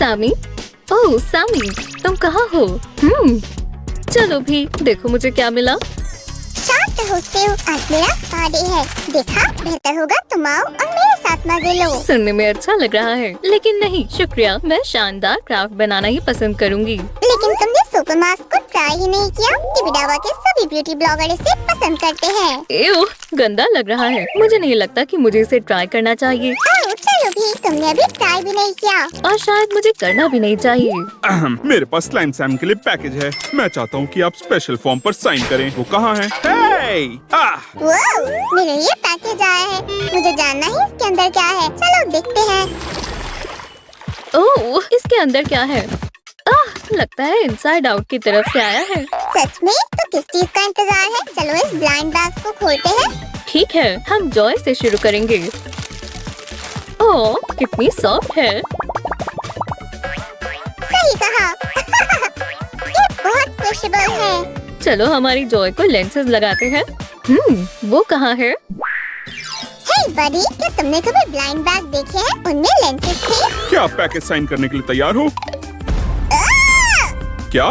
सामी, ओह सामी, तुम कहाँ हो? चलो भी देखो मुझे क्या मिला। शांत हो सेव, आज मेरा बर्थडे है। देखा, बेहतर होगा तुम आओ और मेरे साथ मजे लो। सुनने में अच्छा लग रहा है, लेकिन नहीं शुक्रिया, मैं शानदार क्राफ्ट बनाना ही पसंद करूंगी। लेकिन तुमने सुपर मास्क को ट्राई ही नहीं किया। टीवी डावा के सभी ब्यूटी ब्लॉगर इसे पसंद करते हैं। एओ, गंदा लग रहा है। मुझे नहीं लगता कि मुझे इसे ट्राई करना चाहिए। ओह, चलो भी, तुमने अभी ट्राई भी नहीं किया। और शायद मुझे करना भी नहीं चाहिए। मेरे पास स्लाइम सैम के लिए पैकेज है। मैं चाहता हूँ कि आप स्पेशल फॉर्म पर साइन करें। वो कहाँ है? हे! वाह, मेरे लिए पैकेज आया है। मुझे जानना है इसके अंदर क्या है। चलो देखते हैं। ओह, इसके अंदर क्या है? लगता है इनसाइड आउट की तरफ से आया है। सच में? तो किस चीज का इंतजार है? चलो इस ब्लाइंड बैग को खोलते हैं। ठीक है, हम जॉय से शुरू करेंगे। ओह, कितनी सॉफ्ट है। सही कहा। ये बहुत पुशेबल है। चलो हमारी जॉय को लेंसेज लगाते हैं। वो कहाँ है? हे बडी, क्या तुमने कभी ब्लाइंड बैग देखे हैं? उनमें लेंसेज थे। क्या आप पैकेज साइन करने के लिए तैयार हो? क्या?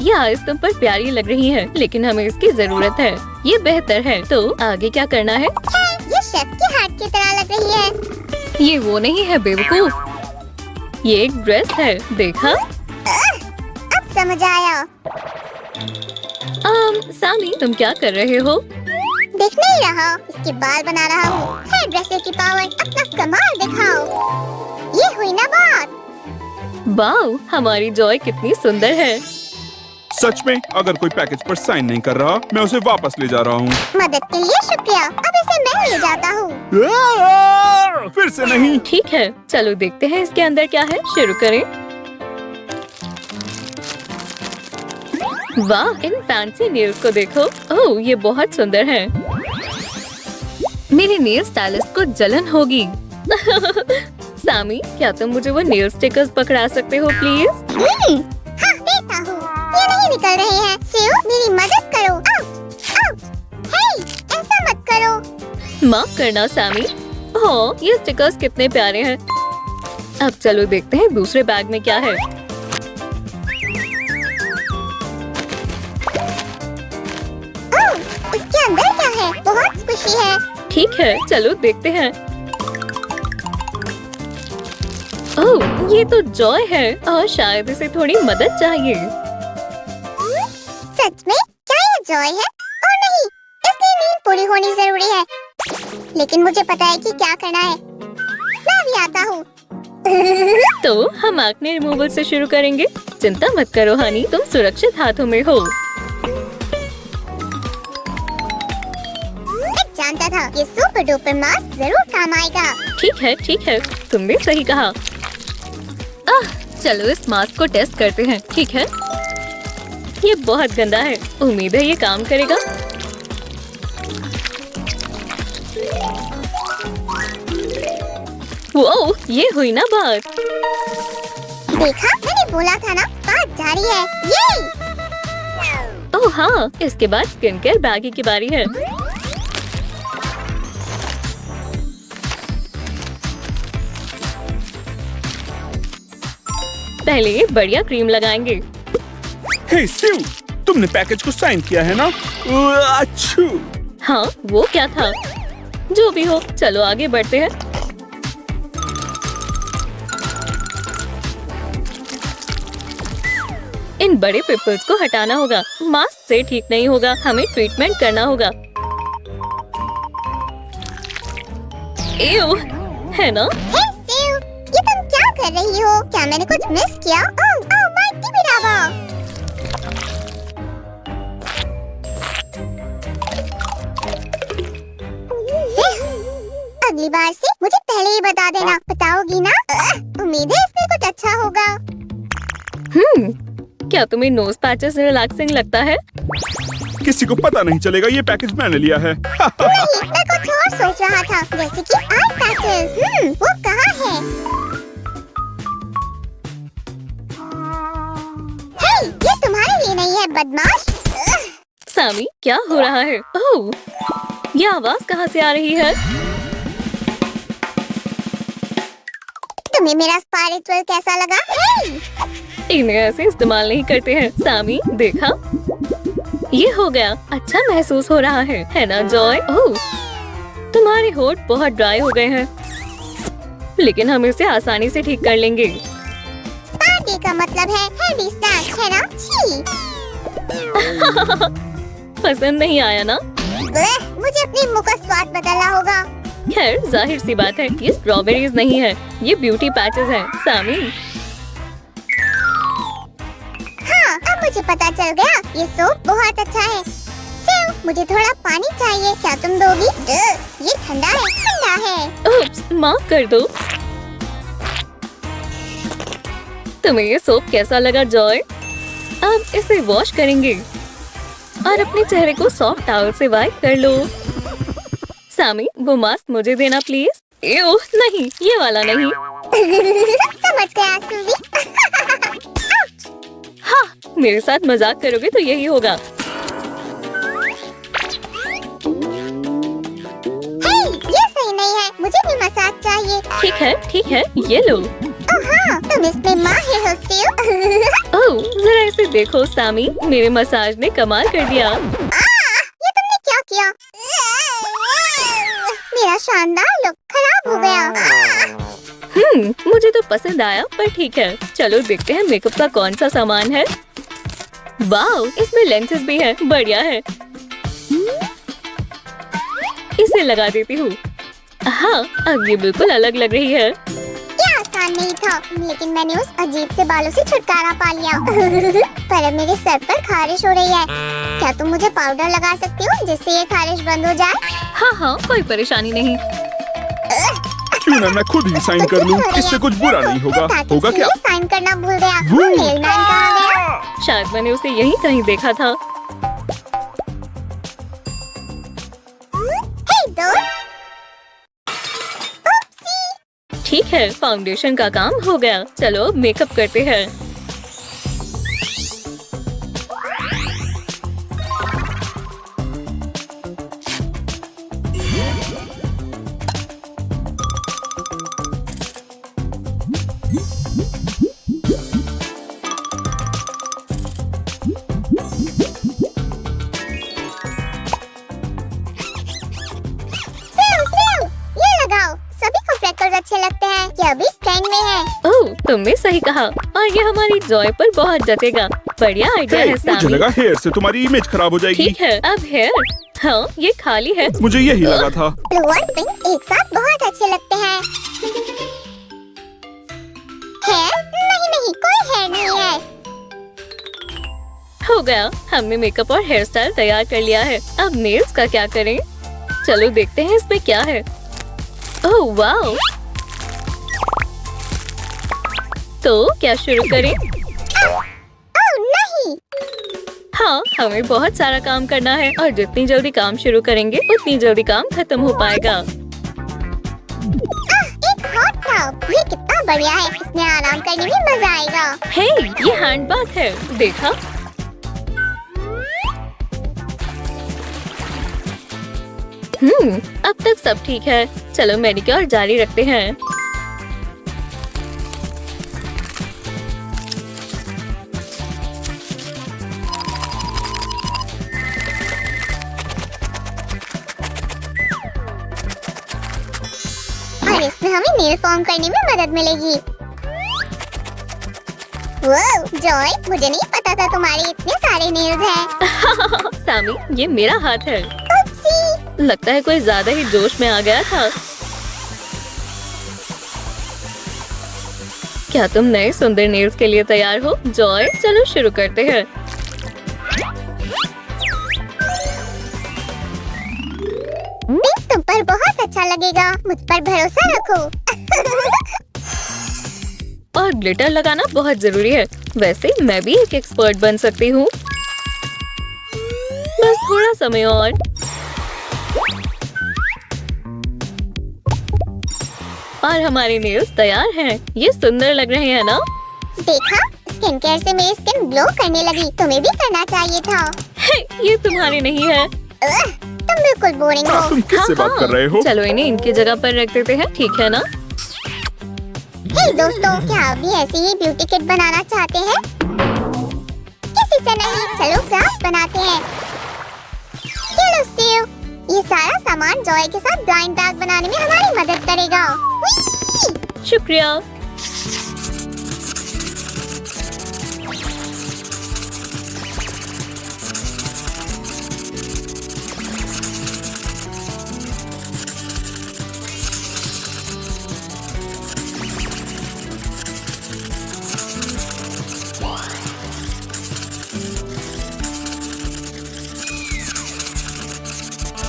ये आइस तुम पर प्यारी लग रही है, लेकिन हमें इसकी जरूरत है। ये बेहतर है। तो आगे क्या करना है? ये शेफ के हाथ की तरह लग रही है। ये वो नहीं है बेवकूफ, ये एक ड्रेस है। देखा? अब समझ आया। सामी, तुम क्या कर रहे हो? देख नहीं रहा, इसके बाल बना रहा हूँ। हेयर ड्रेसर की पावर, अपना कमाल दिखाओ। ये हुई ना बात। वाओ, हमारी जॉय कितनी सुंदर है। सच में? अगर कोई पैकेज पर साइन नहीं कर रहा, मैं उसे वापस ले जा रहा हूँ। मदद के लिए शुक्रिया। अब इसे मैं ले जाता हूँ। फिर से नहीं। ठीक है, चलो देखते हैं इसके अंदर क्या है। शुरू करें। वाह, इन फैंसी नेल्स को देखो। ओह, ये बहुत सुंदर है। मेरे नेल स्टाइलिस्ट को जलन होगी। सामी, क्या तुम मुझे वो नेल स्टिकर्स पकड़ा सकते हो प्लीज? हाँ, देता हूँ। ये नहीं निकल रहे हैं। सेव, मेरी मदद करो। Out, out. हे, ऐसा मत करो। माफ करना सामी। ओह, ये स्टिकर्स कितने प्यारे हैं। अब चलो देखते हैं दूसरे बैग में क्या है। ओह, उसके अंदर क्या है? बहुत स्क्विशी है। ठीक है, चलो देखते हैं। ओह, ये तो जॉय है और शायद इसे थोड़ी मदद चाहिए। सच में? क्या ये जॉय है? ओह नहीं, इसकी नींद पूरी होनी जरूरी है। लेकिन मुझे पता है कि क्या करना है। मैं भी आता हूँ। तो हम एक्ने रिमूवल से शुरू करेंगे। चिंता मत करो हनी, तुम सुरक्षित हाथों में हो। मैं जानता था ये सुपर डुपर मास्क जरूर काम आएगा। ठीक है, तुमने सही कहा। चलो इस मास्क को टेस्ट करते हैं। ठीक है, ये बहुत गंदा है। उम्मीद है ये काम करेगा। वो ये हुई ना बात। देखा, मैंने बोला था ना, बात जारी है। ये ओह हाँ, इसके बाद स्किन केयर बैगी की बारी है। पहले ये बढ़िया क्रीम लगाएंगे। हे शिव, तुमने पैकेज को साइन किया है ना? अच्छू। हाँ, वो क्या था? जो भी हो, चलो आगे बढ़ते हैं। इन बड़े पिंपल्स को हटाना होगा। मास्क से ठीक नहीं होगा, हमें ट्रीटमेंट करना होगा। एव, है ना? हे सेव, ये तुम क्या कर रही हो? क्या मैंने कुछ मिस किया? ओह, ओह, माय टीवी डावा। अगली बार से मुझे पहले ही बता देना। बताओगी ना? उम्मीद है इसमें कुछ अच्छा होगा। क्या तुम्हें नोज पैचेस रिलैक्सिंग लगता है? किसी को पता नहीं चलेगा ये पैकेज मैंने लिया है। नहीं, मैं कुछ और सोच रहा था, जैसे कि आई पैचेस। वो कहाँ है? हे, ये तुम्हारे लिए नहीं है, बदमाश। सामी, क्या हो रहा है? ओह, ये आवाज कहाँ से आ रही है? तुम्हें मेरा स्पा रिचुअल कैसा लगा? इन्हें ऐसे इस्तेमाल नहीं करते हैं। सामी देखा, ये हो गया। अच्छा महसूस हो रहा है ना जॉय? ओह, तुम्हारे होठ बहुत ड्राई हो गए हैं, लेकिन हम इसे आसानी से ठीक कर लेंगे। स्पा डे का मतलब है हेल्दी स्नैक्स, है ना? छी। पसंद नहीं आया ना? मुझे अपने मुंह का स्वाद बदलना होगा। खैर जाहिर सी बात है, ये स्ट्रॉबेरीज नहीं है, ये ब्यूटी पैचेस हैं। सामी हाँ, अब मुझे पता चल गया, ये सोप बहुत अच्छा है। सेव, मुझे थोड़ा पानी चाहिए, क्या तुम दोगी? ये ठंडा है, ठंडा है। उप्स, माफ कर दो। तुम्हें ये सोप कैसा लगा जॉय? अब इसे वॉश करेंगे और अपने चेहरे को सॉफ्ट टॉवल से वाइप कर लो। सामी वो मास्क मुझे देना प्लीज। एओ, नहीं, ये वाला नहीं। समझ गया सूजी। हाँ, मेरे साथ मजाक करोगे तो यही होगा। हे, ये सही नहीं है, मुझे भी मसाज चाहिए। ठीक है, ये लो। ओह हाँ, तुम इसमें माहिर होती हो। ओह, जरा इसे देखो सामी, मेरे मसाज ने कमाल कर दिया। ये तुमने क्या किया? मेरा शानदार लुक खराब हो गया। मुझे तो पसंद आया, पर ठीक है, चलो देखते हैं मेकअप का कौन सा सामान है। वाओ, इसमें लेंसेज भी है, बढ़िया है। इसे लगा देती हूँ। हाँ, अब ये बिल्कुल अलग लग रही है। ये आसान नहीं था, लेकिन मैंने उस अजीब से बालों से छुटकारा पा लिया। पर अब मेरे सर पर खारिश हो रही है। क्या तुम मुझे पाउडर लगा सकती हो जिससे ये खारिश बंद हो जाए? हाँ, कोई परेशानी नहीं। क्यों ना मैं खुद ही साइन कर लूं, इससे कुछ बुरा नहीं होगा। होगा क्या? साइन करना भूल गया। नेल मैन कहाँ गया? शायद मैंने उसे यहीं कहीं देखा था। हे दोस्त। ठीक है, फाउंडेशन का काम हो गया, चलो मेकअप करते हैं। अच्छे लगते हैं, ये अभी ट्रेंड में है। ओह, तुमने सही कहा, और ये हमारी जॉय पर बहुत जचेगा। बढ़िया आइडिया है मुझे सामी। लगा हेयर से तुम्हारी इमेज खराब हो जाएगी। ठीक है, अब हेयर, हाँ ये खाली है। मुझे यही लगा था। ब्लू और पिंक एक साथ बहुत अच्छे लगते हैं। हेयर? नहीं, कोई हेयर नहीं है। हो गया, हमने मेकअप और हेयर स्टाइल तैयार कर लिया है। अब नेल्स का क्या करें? चलो देखते हैं इसमें क्या है। ओह वाओ, तो क्या शुरू करें? ओह नहीं। हाँ, हमें बहुत सारा काम करना है, और जितनी जल्दी काम शुरू करेंगे उतनी जल्दी काम खत्म हो पाएगा। एक हॉट टब, ये कितना बढ़िया है, इसमें आराम करने में मजा आएगा। हे, ये हैंड बाथ है, देखा? अब तक सब ठीक है, चलो मैनिक्योर जारी रखते हैं। और इसमें हमें नेल फॉर्म करने में मदद मिलेगी। वाह, जॉय, मुझे नहीं पता था तुम्हारे इतने सारे नेल्स हैं। सामी, ये मेरा हाथ है। उपसी। लगता है कोई ज्यादा ही जोश में आ गया था। क्या तुम नए सुंदर नेल्स के लिए तैयार हो जॉय? चलो शुरू करते हैं। पिंक तुम पर बहुत अच्छा लगेगा, मुझ पर भरोसा रखो। और ग्लिटर लगाना बहुत जरूरी है। वैसे मैं भी एक एक्सपर्ट बन सकती हूँ, बस थोड़ा समय और। और हमारे नेल्स तैयार हैं। ये सुंदर लग रहे हैं ना? देखा, स्किन केयर से मेरी स्किन ग्लो करने लगी। तुम्हें भी करना चाहिए था। हे, ये तुम्हारे नहीं है। तुम बिल्कुल बोरिंग हो। तुम किससे बात कर रहे हो? चलो इन्हें इनकी जगह पर रख देते हैं, ठीक है ना? हे दोस्तों, क्या आप भी ऐसी ही ब्यूटी किट बनाना चाहते हैं? किसी से नहीं, चलो क्राफ्ट बनाते हैं। चलो सेव, ये सारा सामान जॉय के साथ ब्लाइंड बैग बनाने में हमारी मदद करेगा। हुई! शुक्रिया।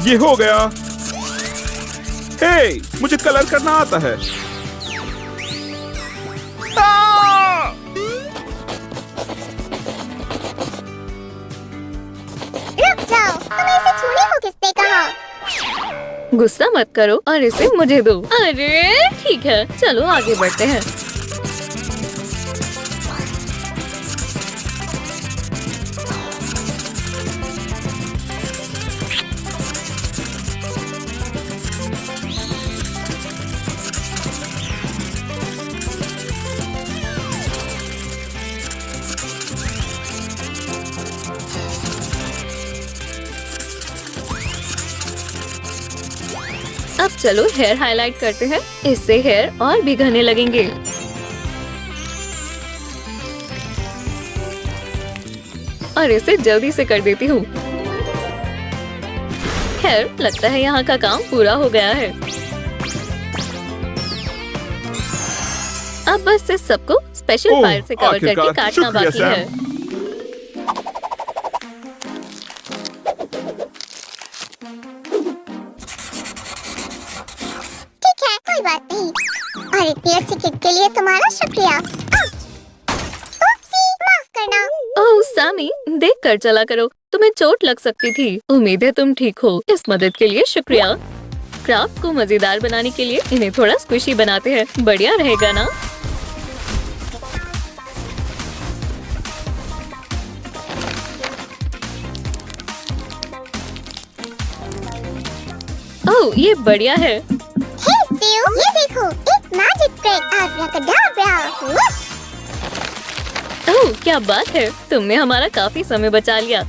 ये हो गया। हे, मुझे कलर करना आता है। रुक जाओ, तुम्हें इसे छूने को किसने कहा? गुस्सा मत करो और इसे मुझे दो। अरे ठीक है, चलो आगे बढ़ते हैं। अब चलो हेयर हाईलाइट करते हैं, इससे हेयर और भी घने लगेंगे। और इसे जल्दी से कर देती हूँ। हेयर, लगता है यहाँ का काम पूरा हो गया है। अब बस इस सबको स्पेशल फाइल से कवर करके आखिरकार, काटना शुक्रिया, बाकी सैम। है। ठीक है, कोई बात नहीं। और इतनी अच्छी किट के लिए तुम्हारा शुक्रिया। ओप्सी, माफ करना। ओह सामी, देख कर चला करो, तुम्हें चोट लग सकती थी। उम्मीद है तुम ठीक हो। इस मदद के लिए शुक्रिया। क्राफ्ट को मजेदार बनाने के लिए इन्हें थोड़ा स्क्विशी बनाते हैं, बढ़िया रहेगा ना? ओह, ये बढ़िया है। हे सेव, ये देखो, एक मैजिक ट्रिक। अब्राकडाब्रा, वुश। ओह, क्या बात है, तुमने हमारा काफी समय बचा लिया।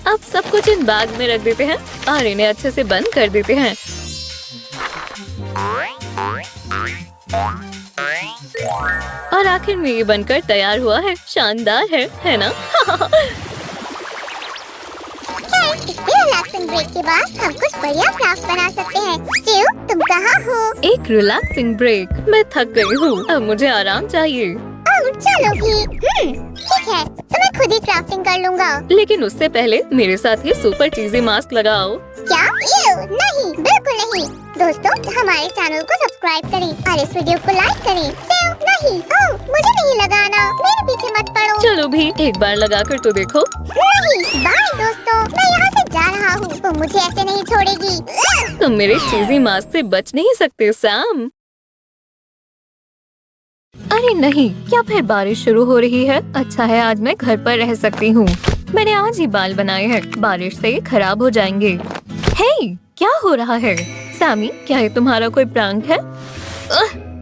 अब सब कुछ इन बैग में रख देते हैं और इन्हें अच्छे से बंद कर देते हैं। और आखिर में ये बनकर तैयार हुआ है। शानदार है ना? इतने रिलैक्सिंग ब्रेक के बाद हम कुछ बढ़िया क्राफ्ट बना सकते हैं। सेव, तुम कहाँ हो? एक रिलैक्सिंग ब्रेक। मैं थक गई हूँ, अब मुझे आराम चाहिए। ओह, चलो भी। ठीक है, तो मैं खुद ही क्राफ्टिंग कर लूँगा। लेकिन उससे पहले मेरे साथ ये सुपर चीजी मास्क लगाओ। क्या? नहीं, बिल्कुल नहीं। दोस्तों, हमारे चैनल को सब्सक्राइब करें और इस वीडियो को लाइक करें। सेव, नहीं। ओह, मुझे नहीं लगाना, मेरे पीछे मत पड़ो। चलो भी, एक बार लगाकर तो देखो। नहीं, बाय दोस्तों, मैं यहाँ से जा रहा हूँ। तुम मुझे ऐसे नहीं छोड़ेगी। तुम मेरे चीजी मास्क से बच नहीं सकते सैम। अरे नहीं, क्या फिर बारिश शुरू हो रही है? अच्छा है, आज मैं घर पर रह सकती हूँ। मैंने आज ही बाल बनाए हैं, बारिश से ये खराब हो जाएंगे। हे, क्या हो रहा है? सैमी, क्या ये तुम्हारा कोई प्रैंक है?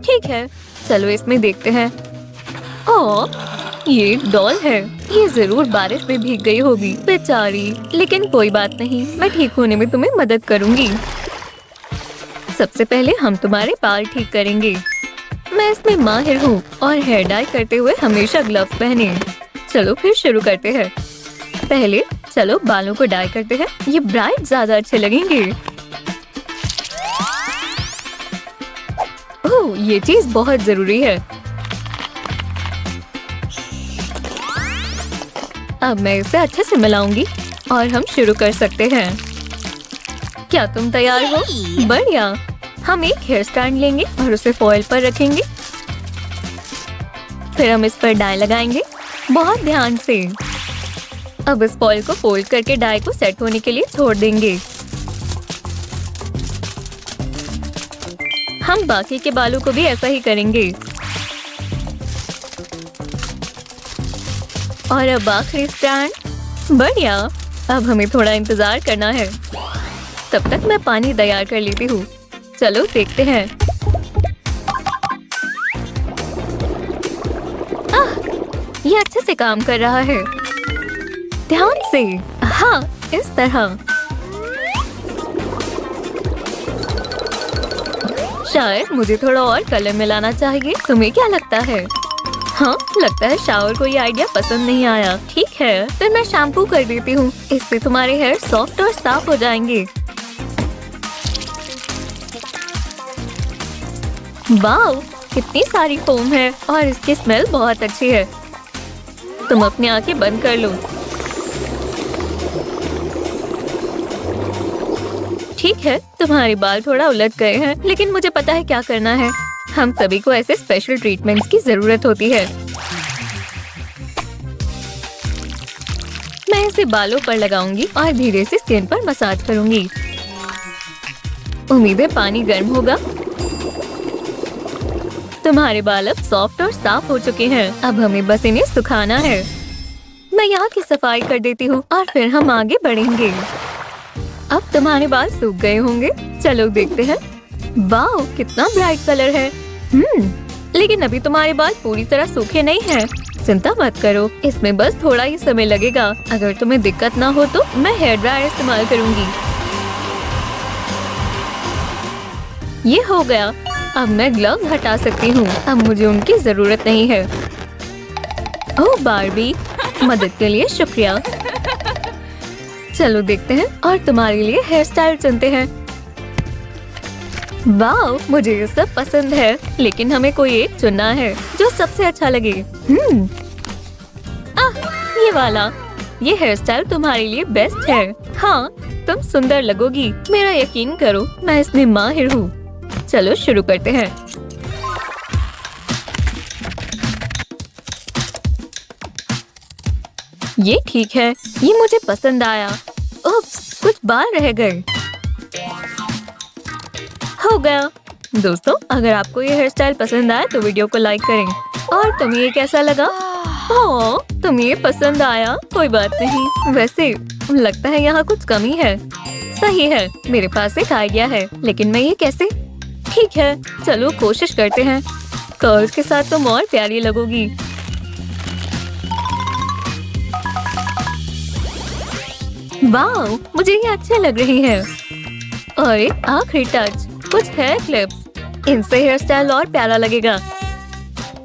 ठीक है, चलो इसमें देखते हैं। ओह, ये एक डॉल है। ये जरूर बारिश में भीग गई होगी, बेचारी। लेकिन कोई बात नहीं, मैं ठीक होने में तुम्हें मदद करूंगी। सबसे पहले हम तुम्हारे बाल ठीक करेंगे। मैं इसमें माहिर हूँ और हेयर डाई करते हुए हमेशा ग्लव्स पहने। चलो फिर शुरू करते हैं। पहले चलो बालों को डाई करते हैं, ये ब्राइट ज्यादा अच्छे लगेंगे। ओह, ये चीज बहुत जरूरी है। अब मैं इसे अच्छे से मिलाऊंगी और हम शुरू कर सकते हैं। क्या तुम तैयार हो? बढ़िया। हम एक हेयर स्टैंड लेंगे और उसे फॉइल पर रखेंगे। फिर हम इस पर डाई लगाएंगे, बहुत ध्यान से। अब इस फॉइल को फोल्ड करके डाई को सेट होने के लिए छोड़ देंगे। हम बाकी के बालों को भी ऐसा ही करेंगे। और अब आखिरी स्टैंड। बढ़िया। अब हमें थोड़ा इंतजार करना है। तब तक मैं पानी तैयार कर लेती हूँ। चलो देखते हैं। ये अच्छे से काम कर रहा है। ध्यान से, हाँ, इस तरह। शायद मुझे थोड़ा और कलर मिलाना चाहिए। तुम्हें क्या लगता है? हाँ, लगता है शावर को ये आइडिया पसंद नहीं आया। ठीक है, फिर मैं शैम्पू कर देती हूँ। इससे तुम्हारे हेयर सॉफ्ट और साफ हो जाएंगे। वाओ, कितनी सारी फोम है और इसकी स्मेल बहुत अच्छी है। तुम अपनी आंखें बंद कर लो। ठीक है, तुम्हारे बाल थोड़ा उलझ गए हैं, लेकिन मुझे पता है क्या करना है। हम सभी को ऐसे स्पेशल ट्रीटमेंट्स की जरूरत होती है। मैं इसे बालों पर लगाऊंगी और धीरे से स्किन पर मसाज करूंगी। उम्मीद है पानी गर्म होगा। तुम्हारे बाल अब सॉफ्ट और साफ हो चुके हैं। अब हमें बस इन्हें सुखाना है। मैं यहाँ की सफाई कर देती हूँ और फिर हम आगे बढ़ेंगे। अब तुम्हारे बाल सूख गए होंगे। चलो देखते हैं। वाओ, कितना ब्राइट कलर है। लेकिन अभी तुम्हारे बाल पूरी तरह सूखे नहीं हैं। चिंता मत करो, इसमें बस थोड़ा ही समय लगेगा। अगर तुम्हें दिक्कत ना हो तो मैं हेयर ड्रायर इस्तेमाल करूंगी। ये हो गया। अब मैं ग्लव्स हटा सकती हूँ। अब मुझे उनकी जरूरत नहीं है। ओह बार्बी, मदद के लिए शुक्रिया। चलो देखते हैं और तुम्हारे लिए हेयर स्टाइल चुनते हैं। वाओ, मुझे ये सब पसंद है, लेकिन हमें कोई एक चुनना है जो सबसे अच्छा लगे। ये वाला। ये हेयर स्टाइल तुम्हारे लिए बेस्ट है। हाँ, तुम सुंदर लगोगी। मेरा यकीन करो, मैं इसमें माहिर हूँ। चलो शुरू करते हैं। ये ठीक है, ये मुझे पसंद आया। उप्स, कुछ बाल रह गए। हो गया। दोस्तों, अगर आपको ये हेयर स्टाइल पसंद आया तो वीडियो को लाइक करें। और तुम्हें ये कैसा लगा? ओह, तुम्हें ये पसंद आया? कोई बात नहीं। वैसे लगता है यहाँ कुछ कमी है। सही है, मेरे पास एक आइडिया है, लेकिन मैं ये कैसे? ठीक है, चलो कोशिश करते हैं। कर्ल्स के साथ तुम और प्यारी लगोगी। वाओ, मुझे ये अच्छे लग रहे हैं। और एक आखिरी टच, कुछ हेयर क्लिप्स। इनसे हेयर स्टाइल और प्यारा लगेगा।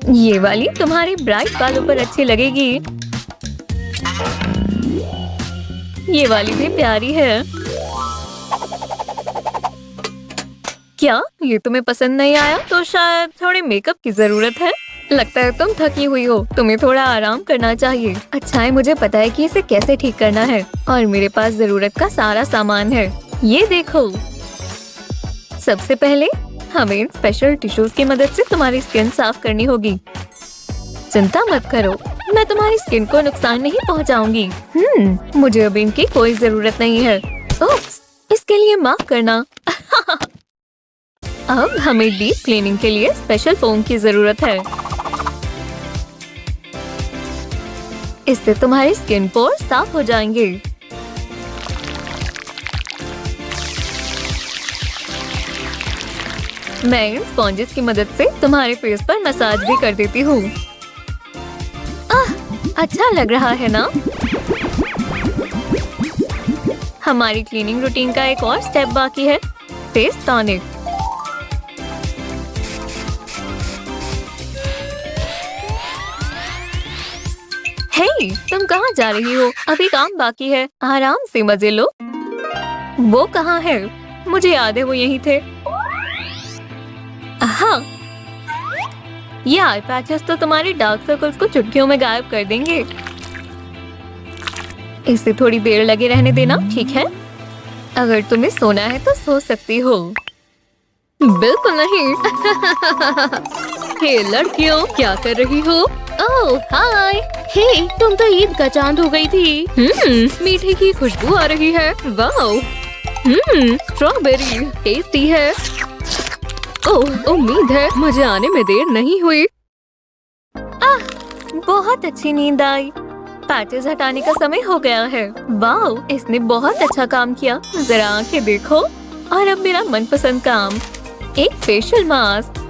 ये वाली तुम्हारे ब्राइट बालों पर अच्छी लगेगी। ये वाली भी प्यारी है। क्या ये तुम्हें पसंद नहीं आया? तो शायद थोड़े मेकअप की जरूरत है। लगता है तुम थकी हुई हो। तुम्हें थोड़ा आराम करना चाहिए। अच्छा है, मुझे पता है कि इसे कैसे ठीक करना है और मेरे पास जरूरत का सारा सामान है। ये देखो। सबसे पहले हमें इन स्पेशल टिश्यूज की मदद से तुम्हारी स्किन साफ करनी होगी। चिंता मत करो, मैं तुम्हारी स्किन को नुकसान नहीं पहुंचाऊंगी। मुझे अब इनकी कोई जरूरत नहीं है। ओप्स, इसके लिए माफ करना। अब हमें डीप क्लीनिंग के लिए स्पेशल फोम की जरूरत है। इससे तुम्हारी स्किन पोर साफ हो जाएंगे। मैं इन स्पॉन्जेस की मदद से तुम्हारे फेस पर मसाज भी कर देती हूँ। अच्छा लग रहा है ना? हमारी क्लीनिंग रूटीन का एक और स्टेप बाकी है, फेस टॉनिक। हे, तुम कहाँ जा रही हो? अभी काम बाकी है, आराम से मजे लो। वो कहाँ है? मुझे याद है वो यहीं थे। हाँ, ये आई पैचेस तो तुम्हारे डार्क सर्कल्स को चुटकियों में गायब कर देंगे। इसे थोड़ी देर लगे रहने देना, ठीक है? अगर तुम्हें सोना है तो सो सकती हो। बिल्कुल नहीं। हे लड़कियों, क्या कर रही हो? ओह हाय। हे, तुम तो ईद का चांद हो गई थी। मीठे की खुशबू आ रही है। वाओ, स्ट्रॉबेरी टेस्टी है। ओह, उम्मीद है मुझे आने में देर नहीं हुई। बहुत अच्छी नींद आई। पैचेस हटाने का समय हो गया है। वाओ, इसने बहुत अच्छा काम किया। जरा आंखें देखो। और अब मेरा मनपसंद काम, एक फेशियल मास्क।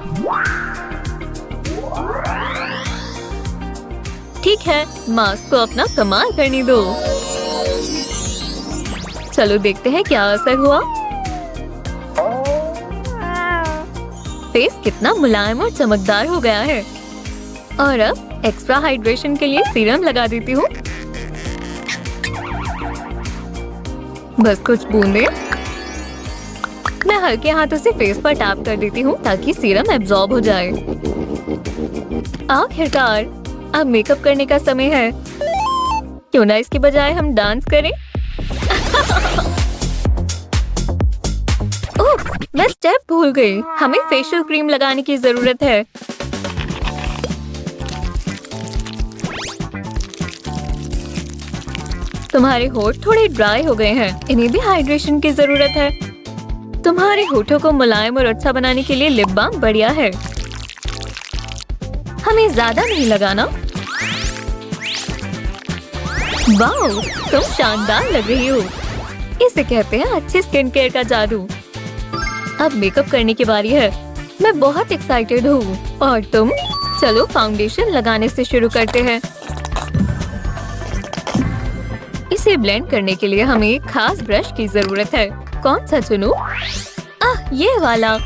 ठीक है, मास्क को अपना कमाल करने दो। चलो देखते हैं क्या असर हुआ। फेस कितना मुलायम और चमकदार हो गया है। और अब एक्स्ट्रा हाइड्रेशन के लिए सीरम लगा देती हूँ। बस कुछ बूंदे। मैं हल्के हाथों से फेस पर टैप कर देती हूँ ताकि सीरम एब्जॉर्ब हो जाए। आखिरकार अब मेकअप करने का समय है। क्यों ना इसके बजाय हम डांस करें? ओह, मैं स्टेप भूल गई। हमें फेशियल क्रीम लगाने की जरूरत है। तुम्हारे होठ थोड़े ड्राई हो गए हैं, इन्हें भी हाइड्रेशन की जरूरत है। तुम्हारे होठों को मुलायम और अच्छा बनाने के लिए लिप बाम बढ़िया है। हमें ज्यादा नहीं लगाना। वाओ, तुम शानदार लग रही हो। इसे कहते हैं अच्छे स्किन केयर का जादू। अब मेकअप करने की बारी है। मैं बहुत एक्साइटेड हूँ। और तुम? चलो फाउंडेशन लगाने से शुरू करते हैं। इसे ब्लेंड करने के लिए हमें एक खास ब्रश की जरूरत है। कौन सा चुनूं? ये वाला।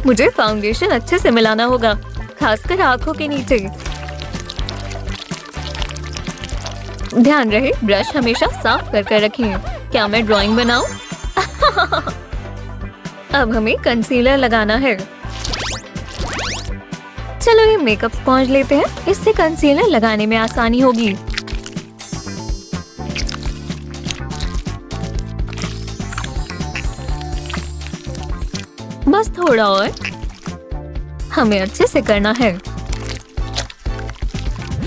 मुझे फाउंडेशन अच्छे से मिलाना होगा, खासकर आंखों के नीचे। ध्यान रहे ब्रश हमेशा साफ कर रखें। क्या मैं ड्राइंग बनाऊं? अब हमें कंसीलर लगाना है। चलो ये मेकअप स्पॉन्ज लेते हैं, इससे कंसीलर लगाने में आसानी होगी। बस थोड़ा और। हमें अच्छे से करना है।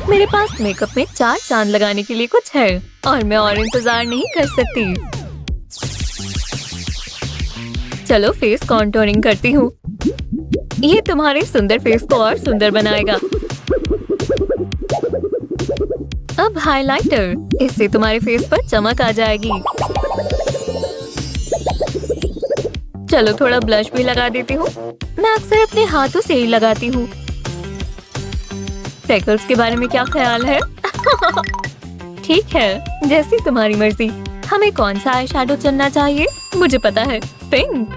मेरे पास मेकअप में 4 चांद लगाने के लिए कुछ है और मैं और इंतजार नहीं कर सकती। चलो फेस कॉन्टूरिंग करती हूँ। ये तुम्हारे सुंदर फेस को और सुंदर बनाएगा। अब हाइलाइटर, इससे तुम्हारे फेस पर चमक आ जाएगी। चलो थोड़ा ब्लश भी लगा देती हूँ। मैं अक्सर अपने हाथों से ही लगाती हूँ। फ्रेकल्स के बारे में क्या ख्याल है? ठीक है, जैसी तुम्हारी मर्जी। हमें कौन सा आई शैडो चुनना चाहिए? मुझे पता है, पिंक।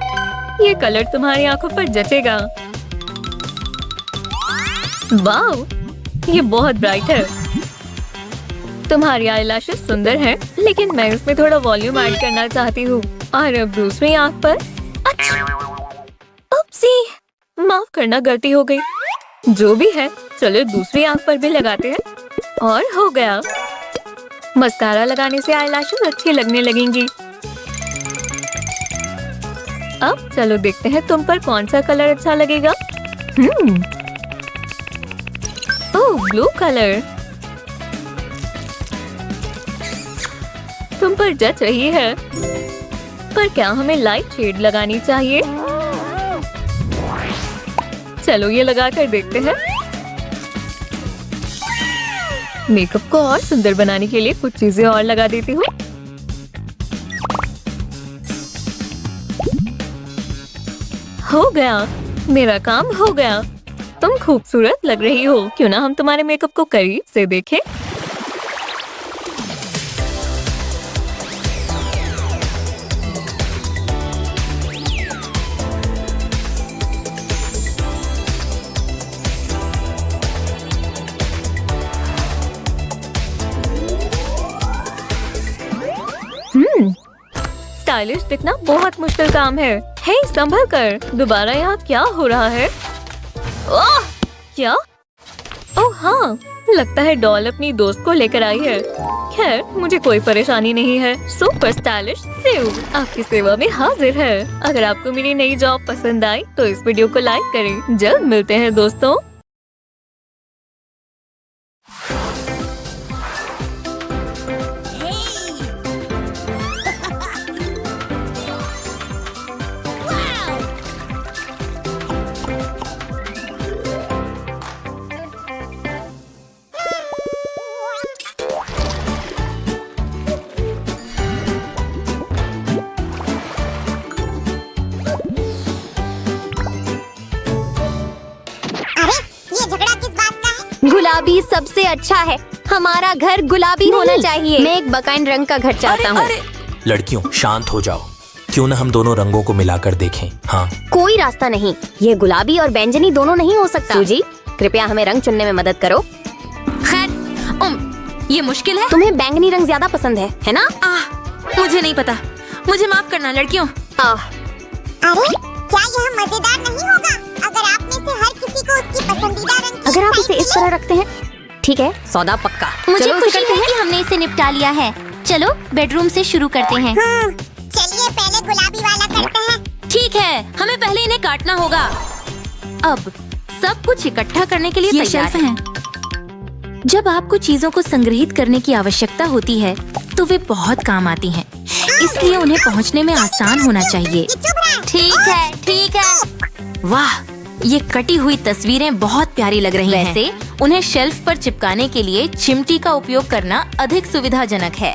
ये कलर तुम्हारी आंखों पर जचेगा। वाओ, ये बहुत ब्राइट है। तुम्हारी आईलैशेस सुंदर हैं, लेकिन मैं इसमें थोड़ा वॉल्यूम ऐड करना चाहती हूँ। और अब दूसरी आंख पर। उपसी, माफ करना, गलती हो गई। जो भी है, चलो दूसरी आंख पर भी लगाते हैं। और हो गया। मस्कारा लगाने से आईलैशेस अच्छी लगने लगेंगी। अब चलो देखते हैं तुम पर कौन सा कलर अच्छा लगेगा। ओह, ब्लू कलर तुम पर जच रही है। पर क्या हमें लाइट शेड लगानी चाहिए? चलो ये लगा कर देखते हैं। मेकअप को और सुंदर बनाने के लिए कुछ चीजें और लगा देती हूँ। हो गया, मेरा काम हो गया। तुम खूबसूरत लग रही हो। क्यों ना हम तुम्हारे मेकअप को करीब से देखें? स्टाइलिश दिखना बहुत मुश्किल काम है। हे, संभल कर। दोबारा यहाँ क्या हो रहा है? ओह, क्या? ओह हाँ, लगता है डॉल अपनी दोस्त को लेकर आई है। खैर, मुझे कोई परेशानी नहीं है। सुपर स्टाइलिश सेव आपकी सेवा में हाजिर है। अगर आपको मेरी नई जॉब पसंद आई तो इस वीडियो को लाइक करें। जल्द मिलते हैं दोस्तों। अरे गुलाबी सबसे अच्छा है। हमारा घर गुलाबी होना चाहिए। मैं एक बकाइन रंग का घर चाहता हूँ। लड़कियों शांत हो जाओ, क्यों न हम दोनों रंगों को मिलाकर देखें। हाँ, कोई रास्ता नहीं, ये गुलाबी और बैंगनी दोनों नहीं हो सकता। सूजी, कृपया हमें रंग चुनने में मदद करो। खैर, ये मुश्किल है। तुम्हें बैंगनी रंग ज्यादा पसंद है ना? मुझे नहीं पता, मुझे माफ करना लड़कियों। अरे क्या यह मजेदार नहीं होगा अगर आप में से हर किसी को उसकी पसंदीदा रंग की अगर आप इसे साइकिल इस तरह रखते हैं, ठीक है, सौदा पक्का। मुझे चलो, खुशी इसे करते है हैं। कि हमने इसे निपटा लिया है। चलो बेडरूम से शुरू करते हैं। चलिए पहले गुलाबी वाला करते हैं। ठीक है, हमें पहले इन्हें काटना होगा। अब सब कुछ इकट्ठा करने के लिए ये तैयार शेल्फ हैं। जब आपको चीजों को संग्रहित करने की आवश्यकता होती है तो वे बहुत काम आती हैं, इसलिए उन्हें पहुंचने में आसान होना चाहिए। ये चुभ रहा है। ठीक है, ठीक है। वाह, ये कटी हुई तस्वीरें बहुत प्यारी लग रही हैं। वैसे उन्हें शेल्फ पर चिपकाने के लिए चिमटी का उपयोग करना अधिक सुविधाजनक है।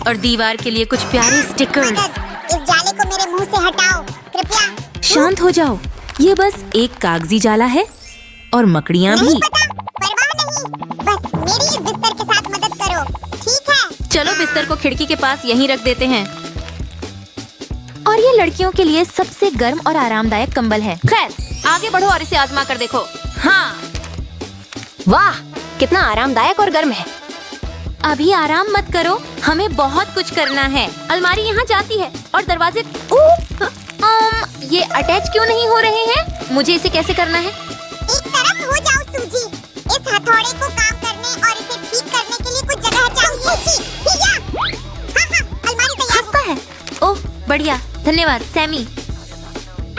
और दीवार के लिए कुछ प्यारे स्टिकर्स। मदद, इस जाले को मेरे मुंह से हटाओ कृपया। शांत हो जाओ, ये बस एक कागजी जाला है और मकड़ियाँ भी। नहीं पता, परवाह नहीं, बस मेरी इस बिस्तर के साथ मदद करो, ठीक है? चलो बिस्तर को खिड़की के पास यहीं रख देते हैं। और ये लड़कियों के लिए सबसे गर्म और आरामदायक कंबल है। खैर, आगे बढ़ो और इसे आजमा कर देखो। हाँ, वाह, कितना आरामदायक और गर्म है। अभी आराम मत करो, हमें बहुत कुछ करना है। अलमारी यहाँ जाती है और दरवाजे ये अटैच क्यों नहीं हो रहे हैं? मुझे इसे कैसे करना है? एक तरफ हो जाओ सूजी, इस हथौड़े को काम करने और इसे ठीक करने के लिए कुछ जगह चाहिए। भैया, हाँ, अलमारी तैयार हंसता है। ओह बढ़िया, धन्यवाद सैमी।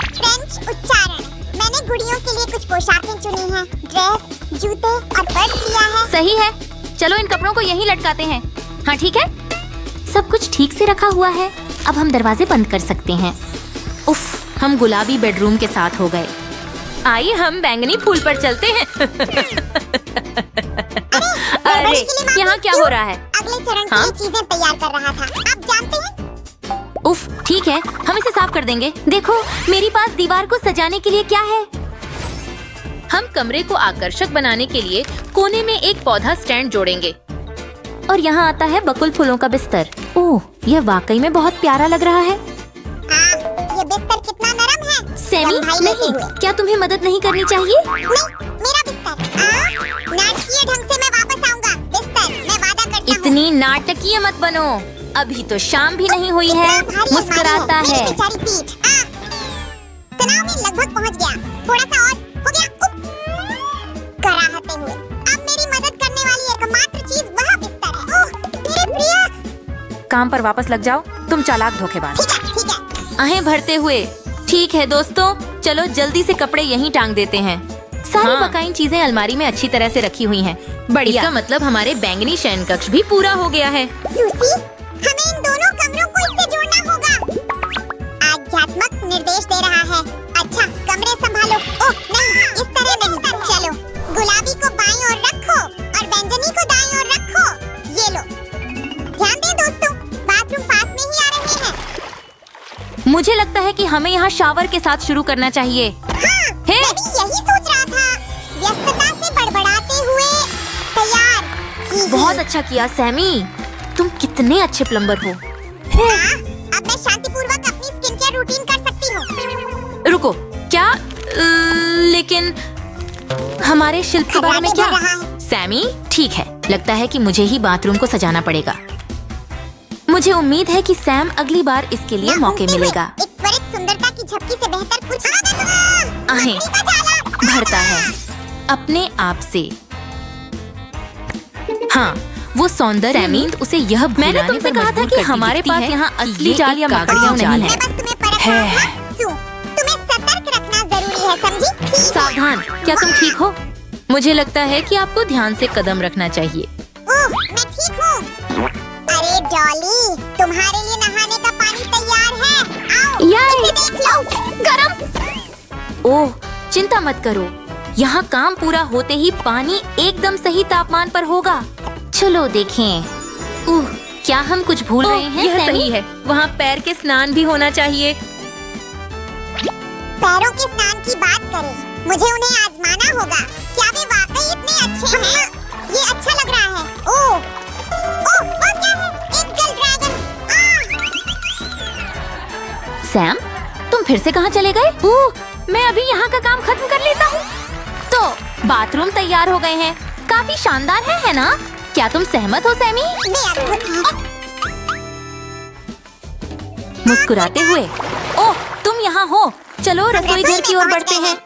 फ्रेंच उच्चारण। मैंने गुड़ियों के लिए कुछ पोशाकें चुनी हैं, ड्रेस, जूते और पर्स लिया है। सही है, चलो इन कपड़ों को यहीं लटकाते हैं। हाँ ठीक है, सब कुछ ठीक से रखा हुआ है। अब हम दरवाजे बंद कर सकते हैं। उफ, हम गुलाबी बेडरूम के साथ हो गए। आइए हम बैंगनी फूल पर चलते हैं। अरे यहाँ क्या हो रहा है? अगले चरण के हाँ? लिए चीजें तैयार कर रहा था, आप जानते हैं? उफ, ठीक है, हम इसे साफ कर देंगे। देखो, मेरे पास दीवार को सजाने के लिए क्या है। हम कमरे को आकर्षक बनाने के लिए कोने में एक पौधा स्टैंड जोड़ेंगे। और यहाँ आता है बकुल फूलों का बिस्तर। ओह, यह वाकई में बहुत प्यारा लग रहा है। ये बिस्तर कितना नरम है। सैमी, संभाल लेते नहीं, हुए। क्या तुम्हें मदद नहीं करनी चाहिए? नहीं, मेरा बिस्तर। नाटकीय ढंग से मैं वापस आऊंगा। बिस्तर, मैं वादा करता हूँ। इतनी नाटकीय मत बनो, अभी तो शाम भी नहीं हुई है। इतना भारी मुस्कुराता अलमारी है। मेरी बेचारी पीठ। तनाव में लगभग पहुंच गया, थोड़ा सा और हो गया। कराहते हुए, अब मेरी मदद करने वाली एकमात्र चीज वह बिस्तर है। ओह, मेरे प्रिय। काम पर वापस लग जाओ, तुम चालाक धोखेबाज। ठीक है, ठीक है। आहें भरते हुए। ठीक है दोस्तों, चलो जल्दी से कपड़े यहीं टांग देते हैं। सारी बकाइन चीजें अलमारी में अच्छी तरह से रखी हुई हैं। बढ़िया, इसका मतलब हमारे बैंगनी शयन कक्ष भी पूरा हो गया है। सूसी, हमें इन दोनों कमरों को इससे जोड़ना होगा। आध्यात्मक निर्देश दे रहा है। अच्छा, कमरे संभालो। ओह नहीं, इस तरह नहीं। चलो, गुलाबी को बाईं ओर रखो और बैंगनी को दाईं ओर रखो। ये लो। ध्यान दें दोस्तों, बाथरूम पास में ही आ रहे हैं। मुझे लगता है कि हमें यहाँ शावर के साथ शुरू करना चाहिए। हाँ, हे? मैं भी यही सोच रहा था। व्यस्तता से बड़बड़ाते हुए तैयार कीजिए। बहुत अच्छा किया सैमी, तुम कितने अच्छे प्लम्बर हो। हाँ, अब मैं शांतिपूर्वक अपनी स्किन केयर रूटीन कर सकती हूँ। रुको, क्या? लेकिन हमारे शिल्प के बारे में क्या? खर्राटे भर रहा है। सैमी, ठीक है, लगता है कि मुझे ही बाथरूम को सजाना पड़ेगा। मुझे उम्मीद है कि सैम अगली बार इसके लिए मौके मिलेगा। एक त्वरित सुंदरता की झपकी से बेहतर कुछ आहें भरता है अपने आप से। हाँ, वो सौंदर्य नींद उसे यह मैंने तुमसे कहा था कि हमारे पास यहाँ असली जाल या मकड़ियाँ नहीं मैं है। बस तुम्हें परखा रहा हूँ। तुम्हें सतर्क रखना जरूरी है, समझी? सावधान, क्या तुम ठीक हो? मुझे लगता है कि आपको ध्यान से कदम रखना चाहिए। ओह, मैं ठीक हूँ। अरे डॉली, तुम्हारे लिए नहाने का पानी तैयार है। आओ, इसे देख लो। गरम। ओह, चिंता मत करो, यहाँ काम पूरा होते ही पानी एकदम सही तापमान पर होगा। चलो देखें। क्या हम कुछ भूल रहे हैं? यह सही है, वहाँ पैर के स्नान भी होना चाहिए। पैरों के स्नान की बात करें, मुझे उन्हें आजमाना होगा। क्या फिर से कहाँ चले गए? ओह, मैं अभी यहाँ का काम खत्म कर लेता हूँ। तो बाथरूम तैयार हो गए हैं। काफी शानदार है ना? क्या तुम सहमत हो सैमी? वे अद्भुत हैं। मुस्कुराते हुए, ओह तुम यहाँ हो। चलो रसोई घर की ओर बढ़ते हैं।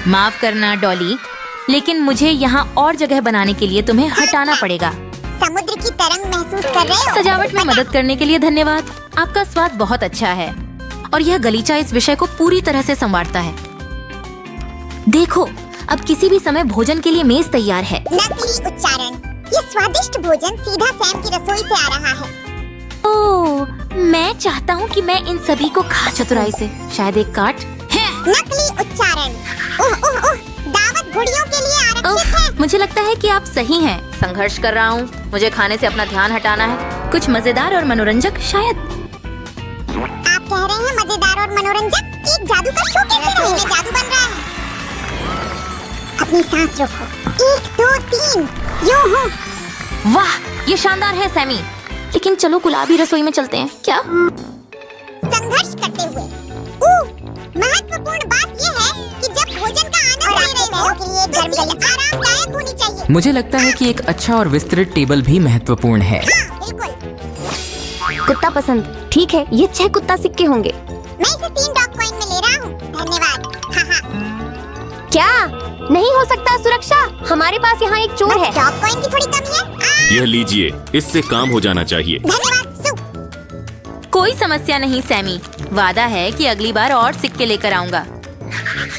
माफ करना डॉली, लेकिन मुझे यहाँ और जगह बनाने के लिए तुम्हें हटाना पड़ेगा। समुद्र की तरंग महसूस कर रहे हो? सजावट में मदद करने के लिए धन्यवाद। आपका स्वाद बहुत अच्छा है और यह गलीचा इस विषय को पूरी तरह से संवारता है। देखो, अब किसी भी समय भोजन के लिए मेज तैयार है। नकली उच्चारण। ये स्वादिष्ट भोजन सीधा सैम की रसोई से आ रहा है। ओह, मैं चाहता हूँ कि मैं इन सभी को खा चतुराई से। शायद एक काट है। नकली उच्चारण। ओह ओह ओह, दावत गुड़ियों के लिए आरक्षित है। मुझे लगता है कि आप सही हैं। संघर्ष कर रहा हूँ। मुझे खाने से अपना ध्यान हटाना है। कुछ मजेदार और मनोरंजक शायद। आप कह रहे हैं मजेदार और मनोरंजक? एक जादू का शो कैसे रहे? में जादू बन रहा है। अपनी सांस रोको। 1 2 3 यूं हो। वाह, ये शानदार है सैमी। लेकिन चलो गुलाबी रसोई में चलते हैं क्या? संघर्ष करते हुए। महत्वपूर्ण बात ये है कि जब भोजन का आनंद ले रहे हो के लिए गर्म गली आरामदायक होनी चाहिए। मुझे लगता है कि एक अच्छा और विस्तृत टेबल भी महत्वपूर्ण है। हाँ, बिल्कुल। कुत्ता पसंद। ठीक है, ये 6 कुत्ता सिक्के होंगे। मैं इसे 3 डॉग कॉइन में ले रहा हूँ। धन्यवाद। हाँ हाँ। क्या? नहीं हो सकता सुरक्षा। हमारे पास यहाँ एक चोर है। डॉग कॉइन की थोड़ी कमी है। यह लीजिए, इससे काम हो जाना चाहिए। धन्यवाद सु। कोई समस्या नहीं सैमी। वादा है कि अगली बार और सिक्के लेकर आऊंगा।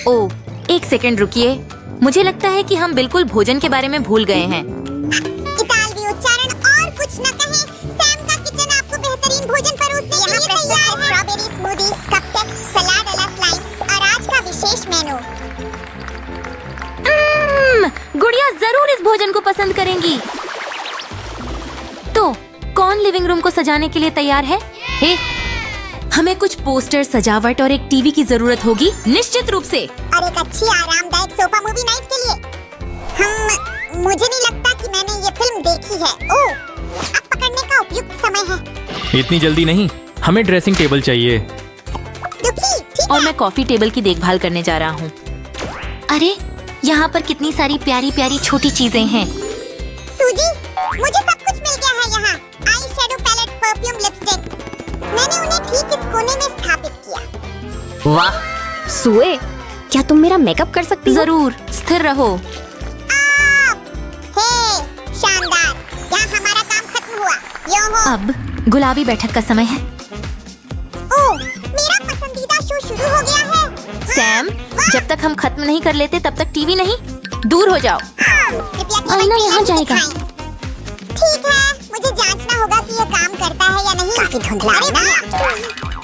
ओह, एक सेकंड रुकिए। मुझे लगता है कि हम बिल्कुल भोजन के बारे में भूल गए हैं। इतालवी उच्चारण और कुछ न कहें। सैम का किचन आपको बेहतरीन भोजन परोसने के लिए तैयार है। स्ट्रॉबेरी स्मूदी, कपकेक्स, सलाद अला स्लाइस और आज का विशेष मेनू। गुड़िया जरूर इस भोजन को पसंद करेंगी। तो कौन लिविंग रूम को सजाने के लिए तैयार है? हे, हमें कुछ पोस्टर, सजावट और एक टीवी की जरूरत होगी निश्चित रूप से। और एक अच्छी आरामदायक सोफा मूवी नाइट के लिए। मुझे नहीं लगता कि मैंने ये फिल्म देखी है। ओह, अब पकड़ने का उपयुक्त समय है। इतनी जल्दी नहीं, हमें ड्रेसिंग टेबल चाहिए। दुखी, ठीक और है। मैं कॉफी टेबल की देखभाल करने जा रहा हूँ। अरे, यहाँ पर कितनी सारी प्यारी प्यारी छोटी चीजें हैं। सूजी, मुझे सब कुछ मिल गया है यहाँ। Eye shadow palette, perfume, lipstick. मैंने उन्हें ठीक इस कोने में स्थापित किया। वाह, सुए, क्या तुम मेरा मेकअप कर सकती हो? जरूर, स्थिर रहो। हे, शानदार। यहाँ हमारा काम खत्म हुआ। यो हो। अब गुलाबी बैठक का समय है। ओह, मेरा पसंदीदा शो शुरू हो गया है। सैम, जब तक हम खत्म नहीं कर लेते तब तक टीवी नहीं। दूर हो जाओ। कृपया केवल आईना यहाँ ट्रेलर जाएगा। दिखाएं। ठीक है, मुझे जांचना होगा कि ये काम करता है या नहीं। काफी धुंधला है ना?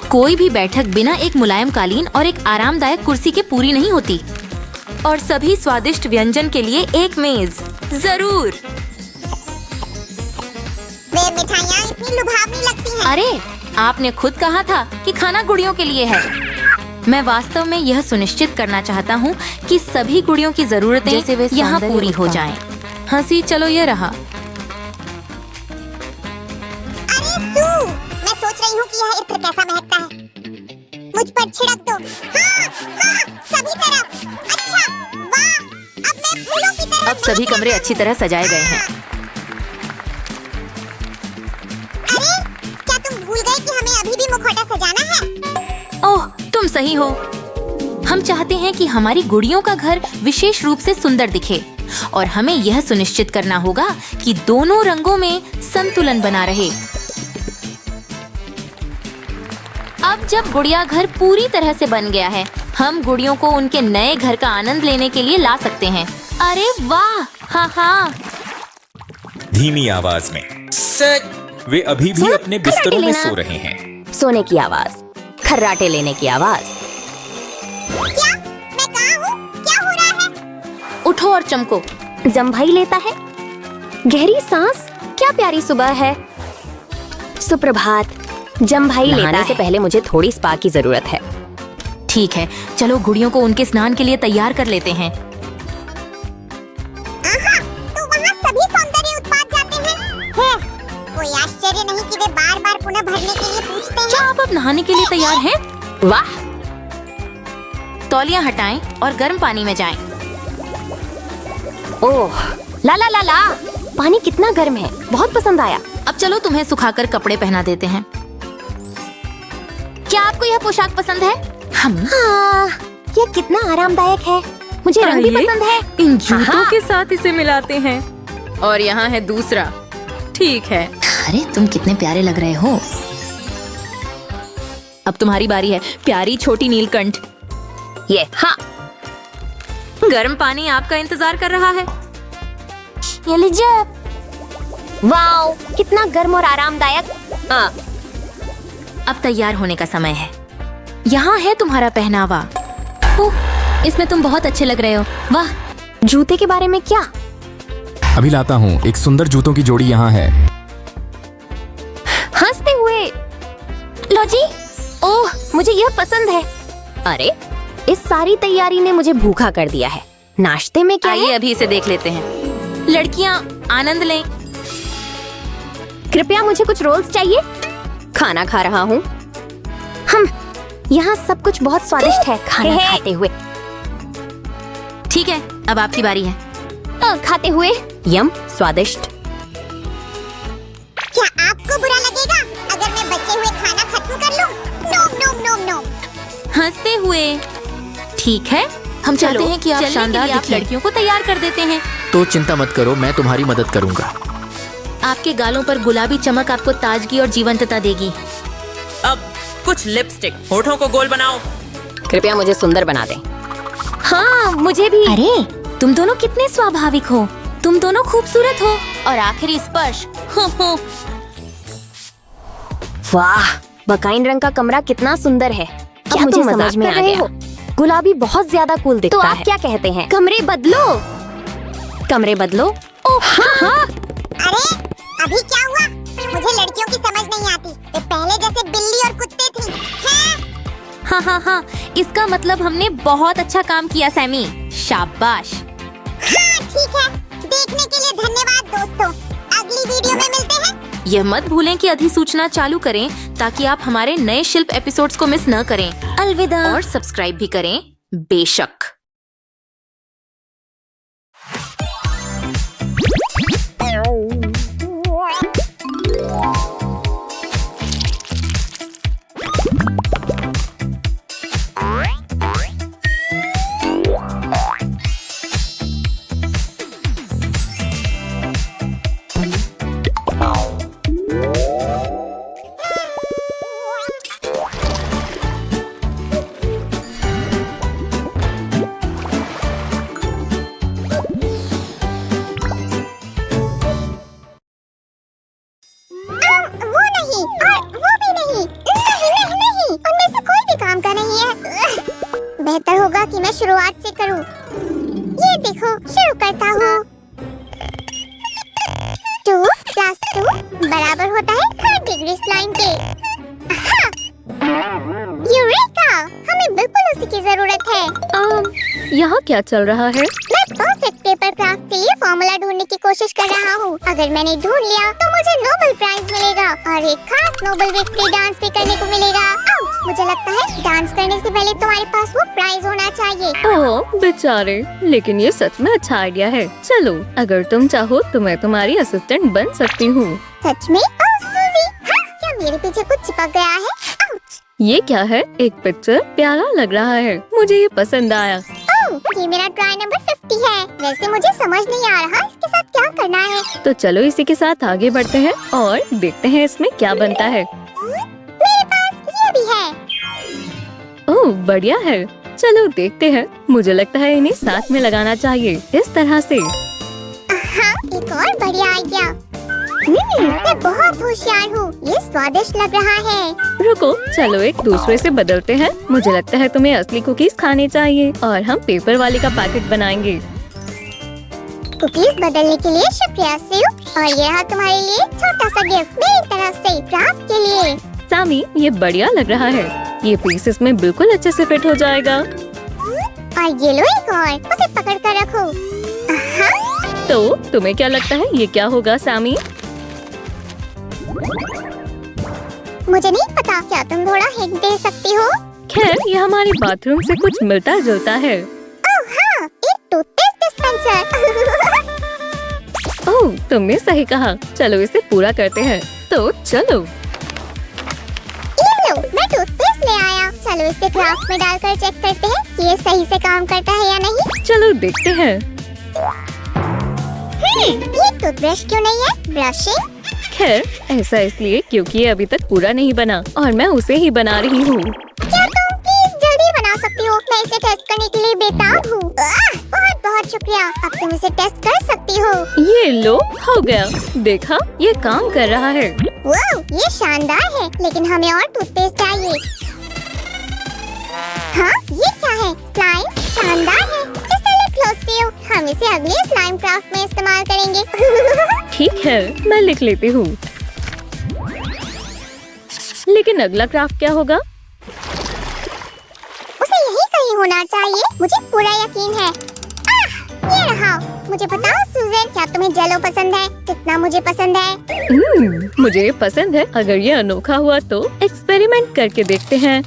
कोई भी बैठक बिना एक मुलायम कालीन और एक आरामदायक कुर्सी के पूरी नहीं होती। और सभी स्वादिष्ट व्यंजन के लिए एक मेज जरूर। वे मिठाइयाँ इतनी लुभावनी लगती हैं। अरे, आपने खुद कहा था कि खाना गुड़ियों के लिए है। मैं वास्तव में यह सुनिश्चित करना चाहता हूँ कि सभी गुड़ियों की जरूरतें जैसे वे यहाँ सौंदर्य पूरी हो उत्पाद। जाएं। हंसी, चलो ये रहा। अरे सू, मैं सोच रही हूँ कि यह इत्र कैसा महकता है। मुझ पर छिड़क दो। हाँ, हाँ, सभी तरफ। अच्छा, वाह, अब मैं फूलों की तरह अब सभी कमरे अच्छी तरह सजाए गए हैं। अरे, क्या तुम भूल गए कि हमें अभी भी मुखौटा सजाना है? ओह, तुम सही हो। हम चाहते हैं कि हमारी गुड़ियों का घर विशेष रूप से सुंदर दिखे और हमें यह सुनिश्चित करना होगा कि दोनों रंगों में संतुलन बना रहे। अब जब गुड़िया घर पूरी तरह से बन गया है, हम गुड़ियों को उनके नए घर का आनंद लेने के लिए ला सकते हैं। अरे वाह, हाँ हाँ। धीमी आवाज में, वे अभी भी अपने बिस्तरों में सो रहे हैं। सोने की आवाज, खर्राटे लेने की आवाज। क्या? मैं कहाँ हूँ? क्या हो रहा है? उठो और चमको। जम्भाई लेता है। गहरी सांस, क्या प्यारी सुबह है। सुप्रभात। जम्भाई लेने से पहले मुझे थोड़ी स्पा की जरूरत है। ठीक है, चलो गुड़ियों को उनके स्नान के लिए तैयार कर लेते हैं। आहा, तो वहाँ सभी सौंदर्य उत्पाद जाते हैं। कोई आश्चर्य नहीं कि वे बार-बार पुनः भरने के लिए पूछते हैं। क्या आप अब नहाने के लिए तैयार हैं? वाह, तौलिया हटाएं और गर्म पानी में जाएं। ओह ला ला ला ला, पानी कितना गर्म है, बहुत पसंद आया। अब चलो तुम्हें सुखाकर कपड़े पहना देते हैं। क्या आपको यह पोशाक पसंद है? हाँ, ये कितना आरामदायक है, मुझे रंग भी पसंद है। इन जूतों हाँ। के साथ इसे मिलाते हैं। और यहाँ है दूसरा। ठीक है। अरे तुम कितने प्यारे लग रहे हो। अब तुम्हारी बारी है, प्यारी छोटी नीलकंठ। ये हाँ, गर्म पानी आपका इंतजार कर रहा है। ये लीजिए। वाओ, कितना गर्म और आरामदायक। अब तैयार होने का समय है। यहाँ है तुम्हारा पहनावा। ओह, इसमें तुम बहुत अच्छे लग रहे हो। वाह। जूते के बारे में क्या? अभी लाता हूँ, एक सुंदर जूतों की जोड़ी यहाँ है। हंसते हुए। लो जी। ओह, मुझे यह पसंद है। अरे, इस सारी तैयारी ने मुझे भूखा कर दिया है। नाश्ते में क्या आइए है? अभी इसे देख लेते हैं। लड़कियाँ आनंद लें। कृपया मुझे कुछ रोल्स चाहिए। खाना खा रहा हूँ। यहाँ सब कुछ बहुत स्वादिष्ट है। खाना खाते हुए। ठीक है, अब आपकी बारी है। खाते हुए। यम, स्वादिष्ट। क्या आपको बुरा लगेगा अगर मैं बचे हुए खाना खत्म कर लूं? नोम नोम नोम नोम। हंसते हुए। ठीक है, हम चाहते हैं कि आप चलने के शानदार लिए आप दिखें। लड़कियों को तैयार कर देते हैं। तो चिंता मत करो, मैं तुम्हारी मदद करूंगा। आपके गालों पर गुलाबी चमक आपको ताजगी और जीवंतता देगी। अब कुछ लिपस्टिक, होठों को गोल बनाओ। कृपया मुझे सुंदर बना दें। हाँ, मुझे भी। अरे, तुम दोनों कितने स्वाभाविक हो। तुम दोनों खूबसूरत हो। और आखिरी स्पर्श। वाह, बकाइन रंग का कमरा कितना सुंदर है। क्या मुझे तुम समझ मजाक में कर आ रहे गया। हो? गुलाबी बहुत ज्यादा कूल दिखता है। तो आप क्या कहते हैं? कमरे बदलो। कमरे बदलो। ओह हाँ। अरे अभी क्या हुआ? मुझे लड़कियों की समझ नहीं आती। वे पहले जैसे बिल्ली और कुत्ते थी। हैं? हाँ, इसका मतलब हमने बहुत अच्छा काम किया सैमी। शाबाश। हाँ ठीक है। देखने के लिए धन्यवाद दोस्तों। अगली वीडियो में मिलते हैं। यह मत भूलें कि अधिसूचना चालू करें ताकि आप हमारे नए शिल्प एपिसोड्स को मिस न करें। अलविदा। और सब्सक्राइब भी करें, बेशक। वो नहीं और वो भी नहीं। नहीं, उनमें से कोई भी काम का नहीं है। बेहतर होगा कि मैं शुरुआत से करूं। ये देखो, शुरू करता हूँ। 2 + 2 बराबर होता है 3 डिग्री लाइन के। हाँ। यूरेका! हमें बिल्कुल उसी की जरूरत है। यहाँ क्या चल रहा है? मैं परफेक्ट पेपर क्राफ्ट के लिए फॉर्मूला ढूंढने की कोशिश कर रहा हूँ। अगर मैंने ढूंढ लिया तो मुझे नोबेल प्राइज मिलेगा और एक खास नोबेल विक्ट्री डांस भी करने को मिलेगा। आउच! मुझे लगता है डांस करने से पहले तुम्हारे पास वो प्राइज होना चाहिए। ओह बेचारे, लेकिन ये सच में अच्छा आइडिया है। चलो, अगर तुम चाहो तो मैं तुम्हारी असिस्टेंट बन सकती हूँ। सच में? ओह सूजी! हाँ, क्या मेरे पीछे कुछ चिपक गया है? आउच! ये क्या है? एक पिक्चर प्यारा लग रहा है, मुझे ये पसंद आया। ओह, ये मेरा ट्राई नंबर 50 है। वैसे मुझे समझ नहीं आ रहा इसके साथ क्या करना है। तो चलो इसी के साथ आगे बढ़ते हैं और देखते हैं इसमें क्या बनता है। मेरे पास ये भी है। ओह बढ़िया है, चलो देखते हैं। मुझे लगता है इन्हें साथ में लगाना चाहिए, इस तरह से। हाँ, एक और बढ़िया आइडिया। मैं बहुत होशियार हूँ। ये स्वादिष्ट लग रहा है। रुको, चलो एक दूसरे से बदलते हैं। मुझे लगता है तुम्हें असली कुकीज खाने चाहिए और हम पेपर वाले का पैकेट बनाएंगे। कुकीज बदलने के लिए शुक्रिया सेव। और ये रहा तुम्हारे लिए छोटा सा गिफ्ट मेरी तरफ से क्राफ्ट के लिए। सामी, ये बढ़िया लग रहा है। ये पीस इसमें बिल्कुल अच्छे से फिट हो जाएगा। और ये लो एक और, उसे पकड़ कर रखो। तो तुम्हें क्या लगता है ये क्या होगा सामी? मुझे नहीं पता, क्या तुम थोड़ा हिंट दे सकती हो? खैर ये हमारे बाथरूम से कुछ मिलता जुलता है। ओह हाँ, एक टूथपेस्ट डिस्पेंसर। ओह तुमने सही कहा, चलो इसे पूरा करते हैं। तो चलो। ये लो, मैं टूथपेस्ट ले आया। चलो इसे क्राफ्ट में डालकर चेक करते हैं कि ये सही से काम करता है या नहीं। चलो देखते हैं। ये टूथब्रश क्यों नहीं है? ब्रशिंग? खैर ऐसा इसलिए क्योंकि ये अभी तक पूरा नहीं बना और मैं उसे ही बना रही हूँ। क्या तुम प्लीज जल्दी बना सकती हो? मैं इसे टेस्ट करने के लिए बेताब हूँ। बहुत बहुत शुक्रिया। अब तुम इसे टेस्ट कर सकती हो। ये लो, हो गया। देखा, ये काम कर रहा है। वाह, ये शानदार है, लेकिन हमें और टूथपेस्ट चाहिए। हाँ, ये क्या है? स्लाइम? शानदार है। इसे लिख लो सेव। हम इसे अगले स्लाइम क्राफ्ट में इस्तेमाल करेंगे। ठीक है, मैं लिख लेती हूँ। लेकिन अगला क्राफ्ट क्या होगा? उसे यही कहीं होना चाहिए। मुझे पूरा यकीन है। ये रहा। मुझे बताओ सुजन, क्या तुम्हें जेलो पसंद है जितना मुझे पसंद है? मुझे ये पसंद है। अगर ये अनोखा हुआ तो एक्सपेरिमेंट करके देखते हैं।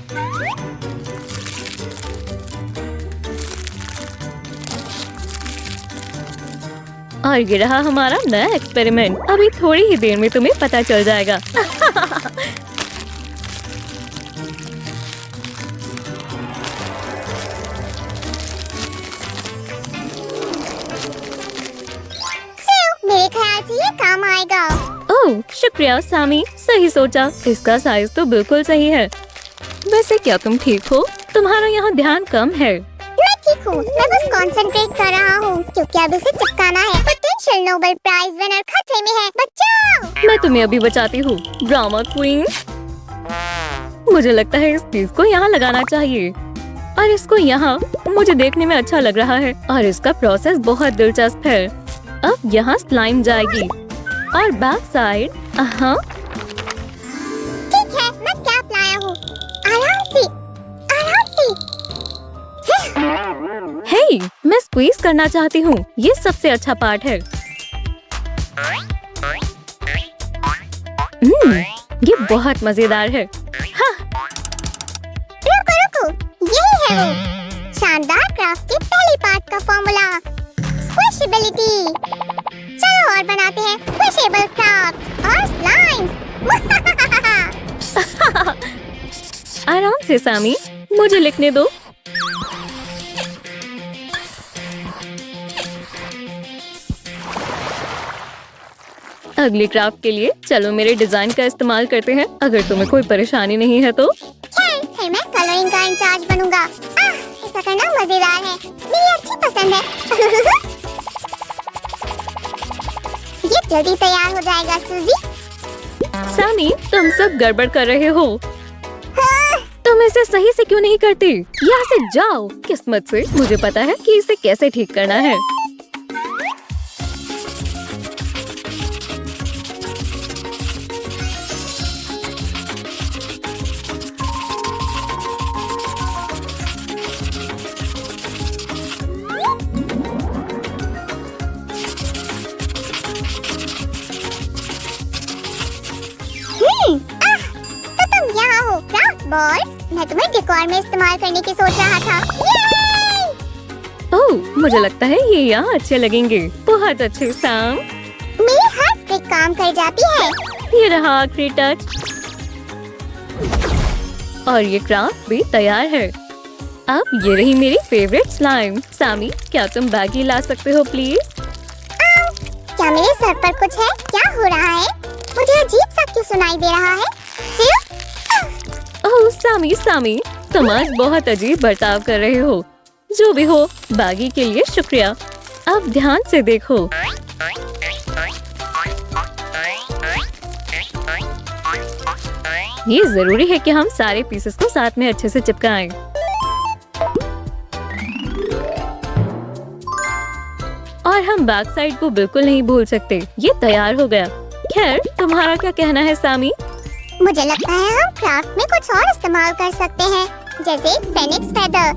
और ये रहा हमारा नया एक्सपेरिमेंट। अभी थोड़ी ही देर में तुम्हें पता चल जाएगा। मेरे ख्याल से ये काम आएगा। ओह शुक्रिया सामी, सही सोचा। इसका साइज तो बिल्कुल सही है। वैसे क्या तुम ठीक हो? तुम्हारा यहाँ ध्यान कम है। मैं ठीक हूँ, मैं बस कंसंट्रेट कर रहा हूँ क्योंकि अब इसे चिपकाना है। पोटेंशियल नोबेल प्राइज विनर खतरे में है। बचाओ! मैं तुम्हें अभी बचाती हूँ, ड्रामा क्वीन। मुझे लगता है इस चीज को यहाँ लगाना चाहिए और इसको यहाँ। मुझे देखने में अच्छा लग रहा है और इसका प्रोसेस बहुत दिलचस्प है। अब यहाँ स्लाइम जाएगी और बैक साइड। ठीक है, मैं कैप लाया हूँ। आराम से, आराम से। हे, मैं स्क्वीज करना चाहती हूँ। ये सबसे अच्छा पार्ट है। ये बहुत मजेदार है। हाँ। रुको रुको, यही है वो शानदार क्राफ्ट के पहले पार्ट का फॉर्मूला, स्क्विशेबिलिटी। चलो और बनाते हैं स्क्विशेबल क्राफ्ट और स्लाइम्स। आराम से सामी, मुझे लिखने दो। अगले क्राफ्ट के लिए चलो मेरे डिजाइन का इस्तेमाल करते हैं। अगर तुम्हें कोई परेशानी नहीं है तो। फिर मैं कलरिंग का इंचार्ज बनूंगा। ऐसा करना मजेदार है। मुझे अच्छी पसंद है। ये जल्दी तैयार हो जाएगा सूजी। सामी, तुम सब गड़बड़ कर रहे हो। तुम इसे सही से क्यों नहीं करती? यहाँ से जाओ। किस्मत से मुझे पता है कि इसे कैसे ठीक करना है। तो तुम यहाँ हो क्राफ्ट बॉल्स। मैं तुम्हें डेकोर में इस्तेमाल करने की सोच रहा था। ओह, मुझे लगता है ये यहाँ अच्छे लगेंगे। बहुत अच्छे साम। मेरी हर ट्रिक काम कर जाती है। ये रहा आखिरी टच और ये क्राफ्ट भी तैयार है। अब ये रही मेरी फेवरेट स्लाइम। सामी, क्या तुम बैगी ला सकते हो प्लीज? क्या मेरे सर पर कुछ है? क्या हो रहा है? मुझे अजीब सा क्यों सुनाई दे रहा है? ओह सामी, सामी, तुम आज बहुत अजीब बर्ताव कर रहे हो। जो भी हो, बागी के लिए शुक्रिया। अब ध्यान से देखो। ये जरूरी है कि हम सारे पीसेस को साथ में अच्छे से चिपकाएं। और हम बैक साइड को बिल्कुल नहीं भूल सकते। ये तैयार हो गया। खैर, तुम्हारा क्या कहना है सामी? मुझे लगता है हम क्राफ्ट में कुछ और इस्तेमाल कर सकते हैं, जैसे फेनिक्स फेदर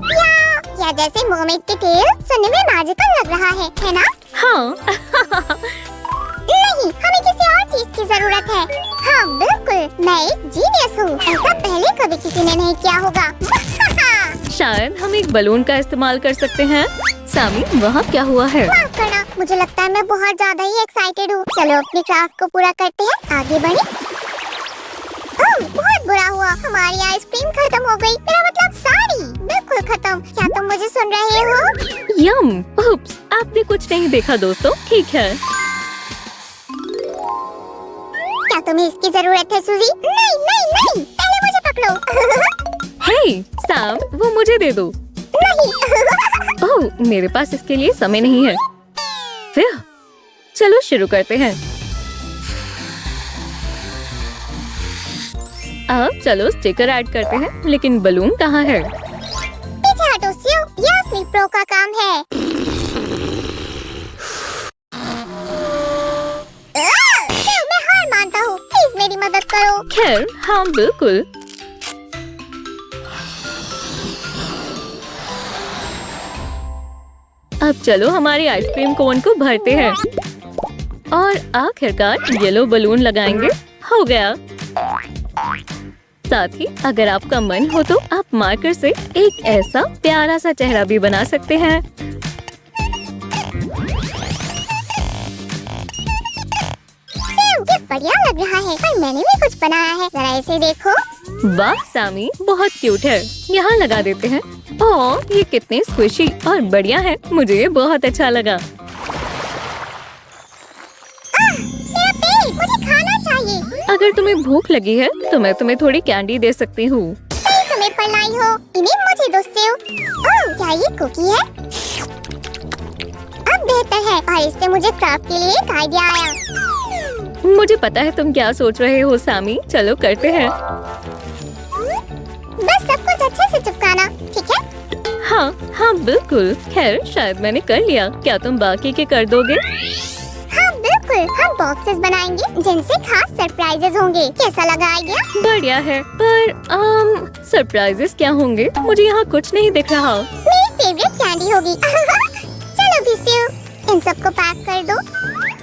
या जैसे मर्मेड की टेल। सुनने में मैजिकल लग रहा है ना? हाँ। नहीं, हमें किसी और चीज की जरूरत है। हाँ बिल्कुल, मैं एक जीनियस हूँ। ऐसा पहले कभी किसी ने नहीं किया होगा। शायद हम एक बलून का इस्तेमाल कर सकते हैं। सामी, वहाँ क्या हुआ है? माफ करना, मुझे लगता है मैं बहुत ज्यादा ही एक्साइटेड हूँ। चलो अपने क्राफ्ट को पूरा करते हैं, आगे बढ़े। ओह, बहुत बुरा हुआ, हमारी आइसक्रीम खत्म हो गई। मेरा मतलब सारी बिल्कुल खत्म। क्या तुम मुझे सुन रहे हो? यम, उप्स, आपने कुछ नहीं देखा दोस्तों। ठीक है। क्या तुम्हें इसकी जरूरत है सूजी? नहीं नहीं नहीं, पहले मुझे पकड़ो। हे सैम, वो मुझे दे दो। नहीं। ओह, मेरे पास इसके लिए समय नहीं है। फिर चलो शुरू करते हैं। अब चलो स्टिकर ऐड करते हैं, लेकिन बलून कहाँ है? पीछे हटो सियो, यह असली प्रो का काम है। सियो, मैं हार मानता हूँ, प्लीज मेरी मदद करो। खैर, हाँ बिल्कुल। अब चलो हमारी आइसक्रीम कोन को भरते हैं और आखिरकार येलो बलून लगाएंगे। हो गया। साथ ही अगर आपका मन हो तो आप मार्कर से एक ऐसा प्यारा सा चेहरा भी बना सकते हैं। ये बढ़िया लग रहा है, पर मैंने भी कुछ बनाया है, जरा इसे देखो। वाह सामी, बहुत क्यूट है। यहाँ लगा देते हैं। ओह, ये कितने स्क्विशी और बढ़िया है। मुझे ये बहुत अच्छा लगा। मेरा पेट, मुझे खाना चाहिए। अगर तुम्हें भूख लगी है तो मैं तुम्हें थोड़ी कैंडी दे सकती हूँ। सही समय पर लाई हो। इन्हें मुझे दो सेव। ओह, क्या ये कुकी है? अब बेहतर है, और इससे मुझे क्राफ्ट के लिए एक आइडिया आया। मुझे पता है तुम क्या सोच रहे हो सामी। चलो करते हैं। बस सब कुछ अच्छे से चिपकाना, ठीक है? हाँ हाँ बिल्कुल। खैर, शायद मैंने कर लिया। क्या तुम बाकी के कर दोगे? हाँ बिल्कुल, हम बॉक्सेस बनाएंगे जिनसे खास सरप्राइजेस होंगे। कैसा लगा आइडिया? बढ़िया है, पर सरप्राइजेस क्या होंगे? मुझे यहाँ कुछ नहीं दिख रहा। मेरी फेवरेट कैंडी होगी। चलो भिसियो, इन सबको पैक कर दो।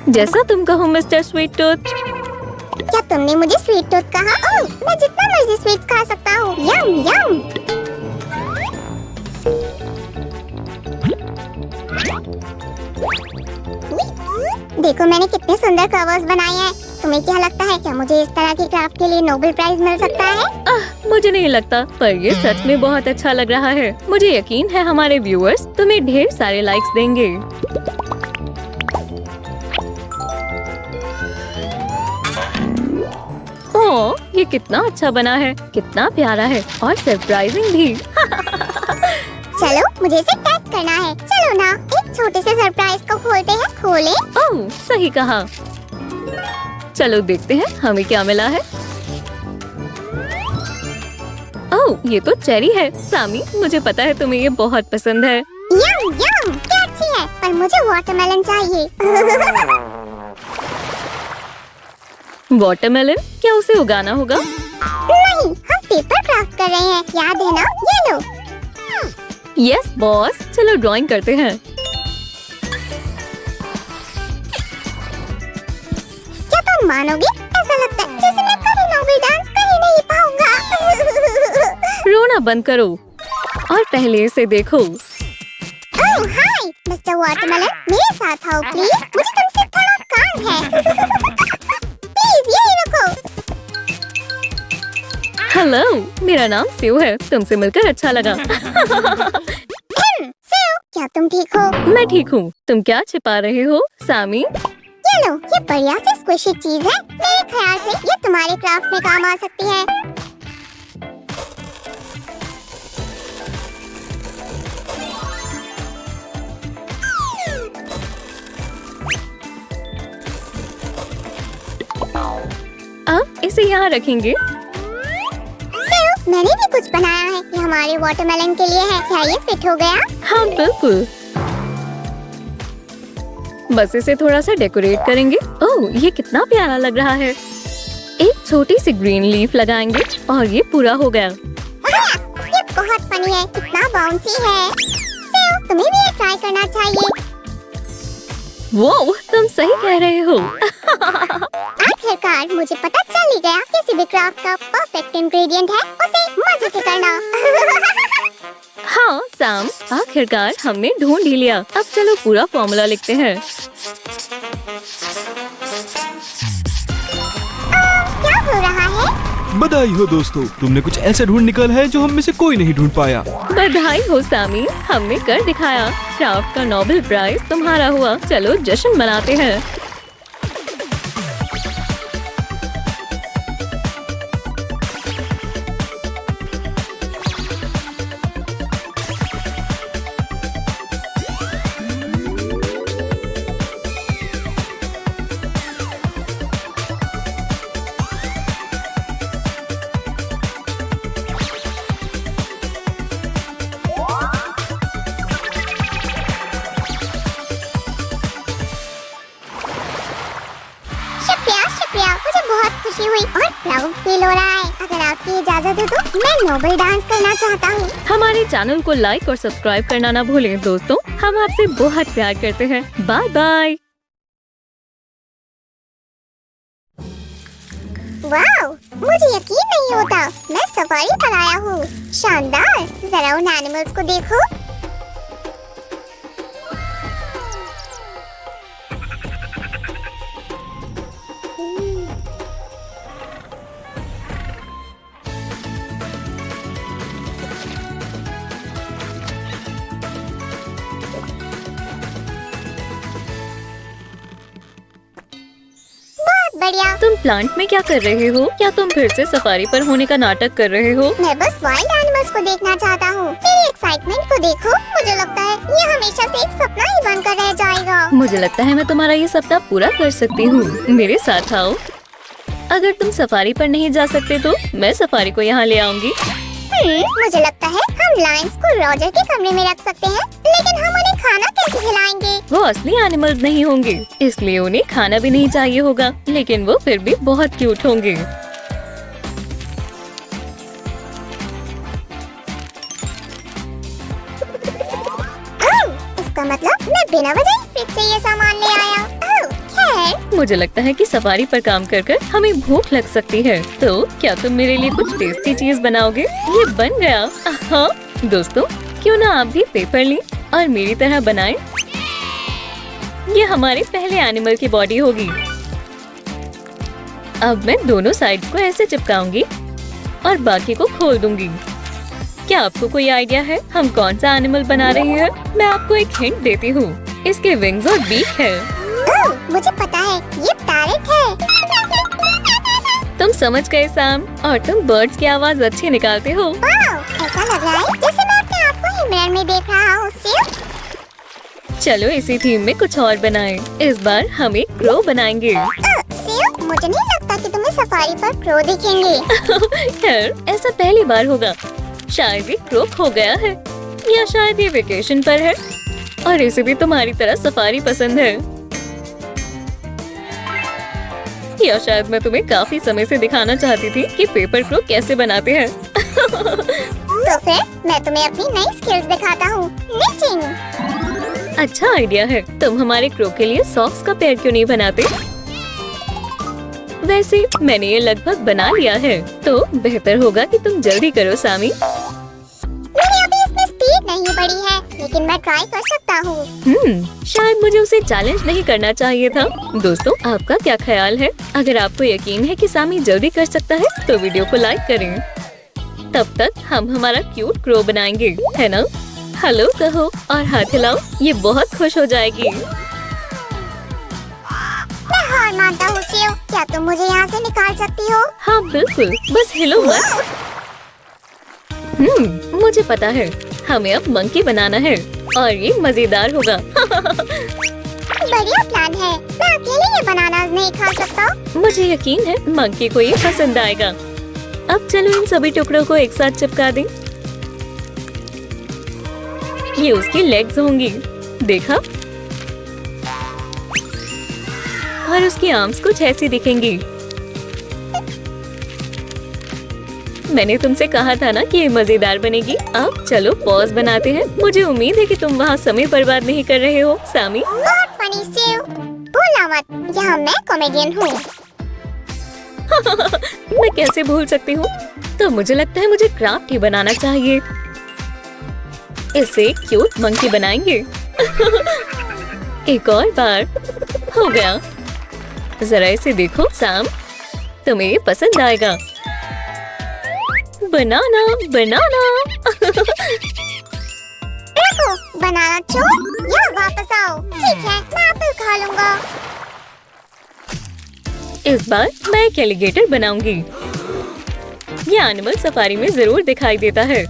जैसा तुम कहो मिस्टर स्वीट टूथ। क्या तुमने मुझे स्वीट टूथ कहा? ओह, मैं जितना मर्जी स्वीट खा सकता हूँ। यम यम। देखो मैंने कितने सुंदर कवर्स बनाए हैं। तुम्हें क्या लगता है, क्या मुझे इस तरह की क्राफ्ट के लिए नोबेल प्राइज मिल सकता है? मुझे नहीं लगता, पर ये सच में बहुत अच्छा लग रहा है। मुझे यकीन है हमारे व्यूअर्स तुम्हें ढेर सारे लाइक्स देंगे। ओह, ये कितना अच्छा बना है, कितना प्यारा है और सरप्राइजिंग भी। चलो मुझे इसे टेस्ट करना है। चलो ना, एक छोटे से सरप्राइज को खोलते हैं। खोले? ओह, सही कहा। चलो देखते हैं हमें क्या मिला है। ओह, ये तो चेरी है। सामी, मुझे पता है तुम्हें ये बहुत पसंद है। यम यम, क्या अच्छी है, पर मुझे वाटरमेलन चाहिए। वाटरमेलन? क्या उसे उगाना होगा? नहीं, हम पेपर क्राफ्ट कर रहे हैं, याद है ना? ये लो। यस बॉस, चलो ड्राइंग करते हैं। क्या तुम मानोगे, ऐसा लगता है जैसे मैं कभी नोबेल डांस कर ही नहीं पाऊंगा। रोना बंद करो और पहले इसे देखो। ओह हाय मिस्टर वाटरमेलन, मेरे साथ आओ प्लीज, मुझे तुमसे थोड़ा काम है। प्लीज यही रुको। हेलो, मेरा नाम सियो है। तुमसे मिलकर अच्छा लगा। सियो, क्या तुम ठीक हो? मैं ठीक हूँ। तुम क्या छिपा रहे हो सामी? ये लो, ये बढ़िया सी स्क्विशी चीज है। मेरे ख्याल से ये तुम्हारे क्राफ्ट में काम आ सकती है। अब इसे यहाँ रखेंगे। मैंने भी कुछ बनाया है, ये हमारे वाटरमेलन के लिए है। क्या ये फिट हो गया? हाँ बिल्कुल। बस इसे थोड़ा सा डेकोरेट करेंगे। ओह, ये कितना प्यारा लग रहा है। एक छोटी सी ग्रीन लीफ लगाएंगे और ये पूरा हो गया। ये बहुत फनी है, कितना बाउंसी है। सियो, तुम्हें भी ये ट्राई करना चाहिए। वो तुम सही कह रहे हो। आखिरकार अब मुझे पता चल ही गया किसी भी क्राफ्ट का परफेक्ट इंग्रेडिएंट है उसे मजे से करना। हाँ सैम, आखिरकार हमने ढूंढ ही लिया। अब चलो पूरा फॉर्मूला लिखते हैं। क्या हो रहा है? बधाई हो दोस्तों, तुमने कुछ ऐसा ढूंढ निकाला है जो हम में से कोई नहीं ढूंढ पाया। बधाई हो सामी, हमने कर दिखाया। क्राफ्ट का नोबेल प्राइज तुम्हारा हुआ। चलो जश्न मनाते हैं। शुक्रिया, मुझे बहुत खुशी हुई और प्राउड फील हो रहा है। अगर आपकी इजाजत हो तो मैं नोबल डांस करना चाहता हूँ। हमारे चैनल को लाइक और सब्सक्राइब करना ना भूलें दोस्तों। हम आपसे बहुत प्यार करते हैं। Bye bye. वाओ, मुझे यकीन नहीं होता मैं सफारी पर आया हूँ। शानदार, जरा उन एनिमल्स को देखो। बढ़िया। तुम प्लांट में क्या कर रहे हो? क्या तुम फिर से सफारी पर होने का नाटक कर रहे हो? मैं बस वाइल्ड एनिमल्स को देखना चाहता हूँ। मेरी एक्साइटमेंट को देखो। मुझे लगता है ये हमेशा से एक सपना ही बनकर रह जाएगा। मुझे लगता है मैं तुम्हारा ये सपना पूरा कर सकती हूँ। मेरे साथ आओ। अगर तुम सफारी पर नहीं जा सकते तो मैं सफारी को यहाँ ले आऊंगी। मुझे लगता है हम लायंस को रॉजर के कमरे में रख सकते हैं, लेकिन हम उन्हें खाना कैसे खिलाएंगे? वो असली एनिमल्स नहीं होंगे, इसलिए उन्हें खाना भी नहीं चाहिए होगा, लेकिन वो फिर भी बहुत क्यूट होंगे। इसका मतलब मैं बिना वजह ही फ्रिज से ये सामान ले आया। खैर, मुझे लगता है कि सफारी पर काम कर कर हमें भूख लग सकती है, तो क्या तुम मेरे लिए कुछ टेस्टी चीज बनाओगे? ये बन गया। हाँ दोस्तों, क्यों ना आप भी पेपर लें और मेरी तरह बनाएं। ये हमारे पहले एनिमल की बॉडी होगी। अब मैं दोनों साइड्स को ऐसे चिपकाऊंगी और बाकी को खोल दूंगी। क्या आपको कोई आइडिया है हम कौन सा एनिमल बना रहे हैं? मैं आपको एक हिंट देती हूँ, इसके विंग्स और बीक है। मुझे पता है, ये पैरेट है। तुम समझ गए सैम, और तुम बर्ड्स की आवाज अच्छी निकालते हो। ऐसा लग रहा है जैसे मैं अपने आप को ही मिरर में देख रहा हूँ। चलो इसी थीम में कुछ और बनाएं। इस बार हम एक क्रो बनाएंगे। मुझे नहीं लगता कि तुम्हें सफारी पर क्रो दिखेंगे। खैर, ऐसा पहली बार होगा। शायद ये क्रो खो गया है, या शायद ये वेकेशन पर है और इसे भी तुम्हारी तरह सफारी पसंद है, या शायद मैं तुम्हें काफी समय से दिखाना चाहती थी कि पेपर क्रो कैसे बनाते हैं। तो फिर मैं तुम्हें अपनी नई स्किल्स दिखाता हूँ, निटिंग। अच्छा आइडिया है। तुम हमारे क्रो के लिए सॉक्स का पेयर क्यों नहीं बनाते? वैसे मैंने ये लगभग बना लिया है, तो बेहतर होगा कि तुम जल्दी करो सामी। मैंने अभी इसमें स्पीड नहीं बढ़ी है, लेकिन मैं ट्राई कर सकता हूँ। शायद मुझे उसे चैलेंज नहीं करना चाहिए था। दोस्तों, आपका क्या ख्याल है? अगर आपको यकीन है कि सामी जल्दी कर सकता है, तो वीडियो को लाइक करें। तब तक हम हमारा क्यूट क्रो बनाएंगे, है ना? हेलो कहो और हाथ हिलाओ, ये बहुत खुश हो जाएगी। मैं हार मानता हूँ सेव, क्या तुम मुझे यहाँ से निकाल सकती हो? हाँ बिल्कुल, बस हिलो मत। मुझे पता है, हमें अब मंकी बनाना है और ये मजेदार होगा। बढ़िया प्लान है। मैं अकेले ये बनाना नहीं खा सकता। मुझे यकीन है मंकी को ये पसंद आएगा। अब चलो इन सभी टुकड़ों को एक साथ चिपका दें। ये उसकी लेग्स होंगी, देखा? और उसकी आर्म्स कुछ ऐसी दिखेंगी। मैंने तुमसे कहा था ना कि ये मजेदार बनेगी। अब चलो पॉज बनाते हैं। मुझे उम्मीद है कि तुम वहाँ समय बर्बाद नहीं कर रहे हो सामी। बहुत फनी सेव, भूलना मत, यहाँ मैं कॉमेडियन हूँ। मैं कैसे भूल सकती हूँ। तो मुझे लगता है मुझे क्राफ्ट ही बनाना चाहिए। इसे क्यूट मंकी बनाएंगे। एक और बार। हो गया। जरा इसे देखो सैम, तुम्हें ये पसंद आएगा। बनाना बनाना। देखो, बनाना चोर, यहाँ वापस आओ। ठीक है, मैं एप्पल खा लूँगा। इस बार मैं एक एलिगेटर बनाऊंगी। ये एनिमल सफारी में जरूर दिखाई देता है।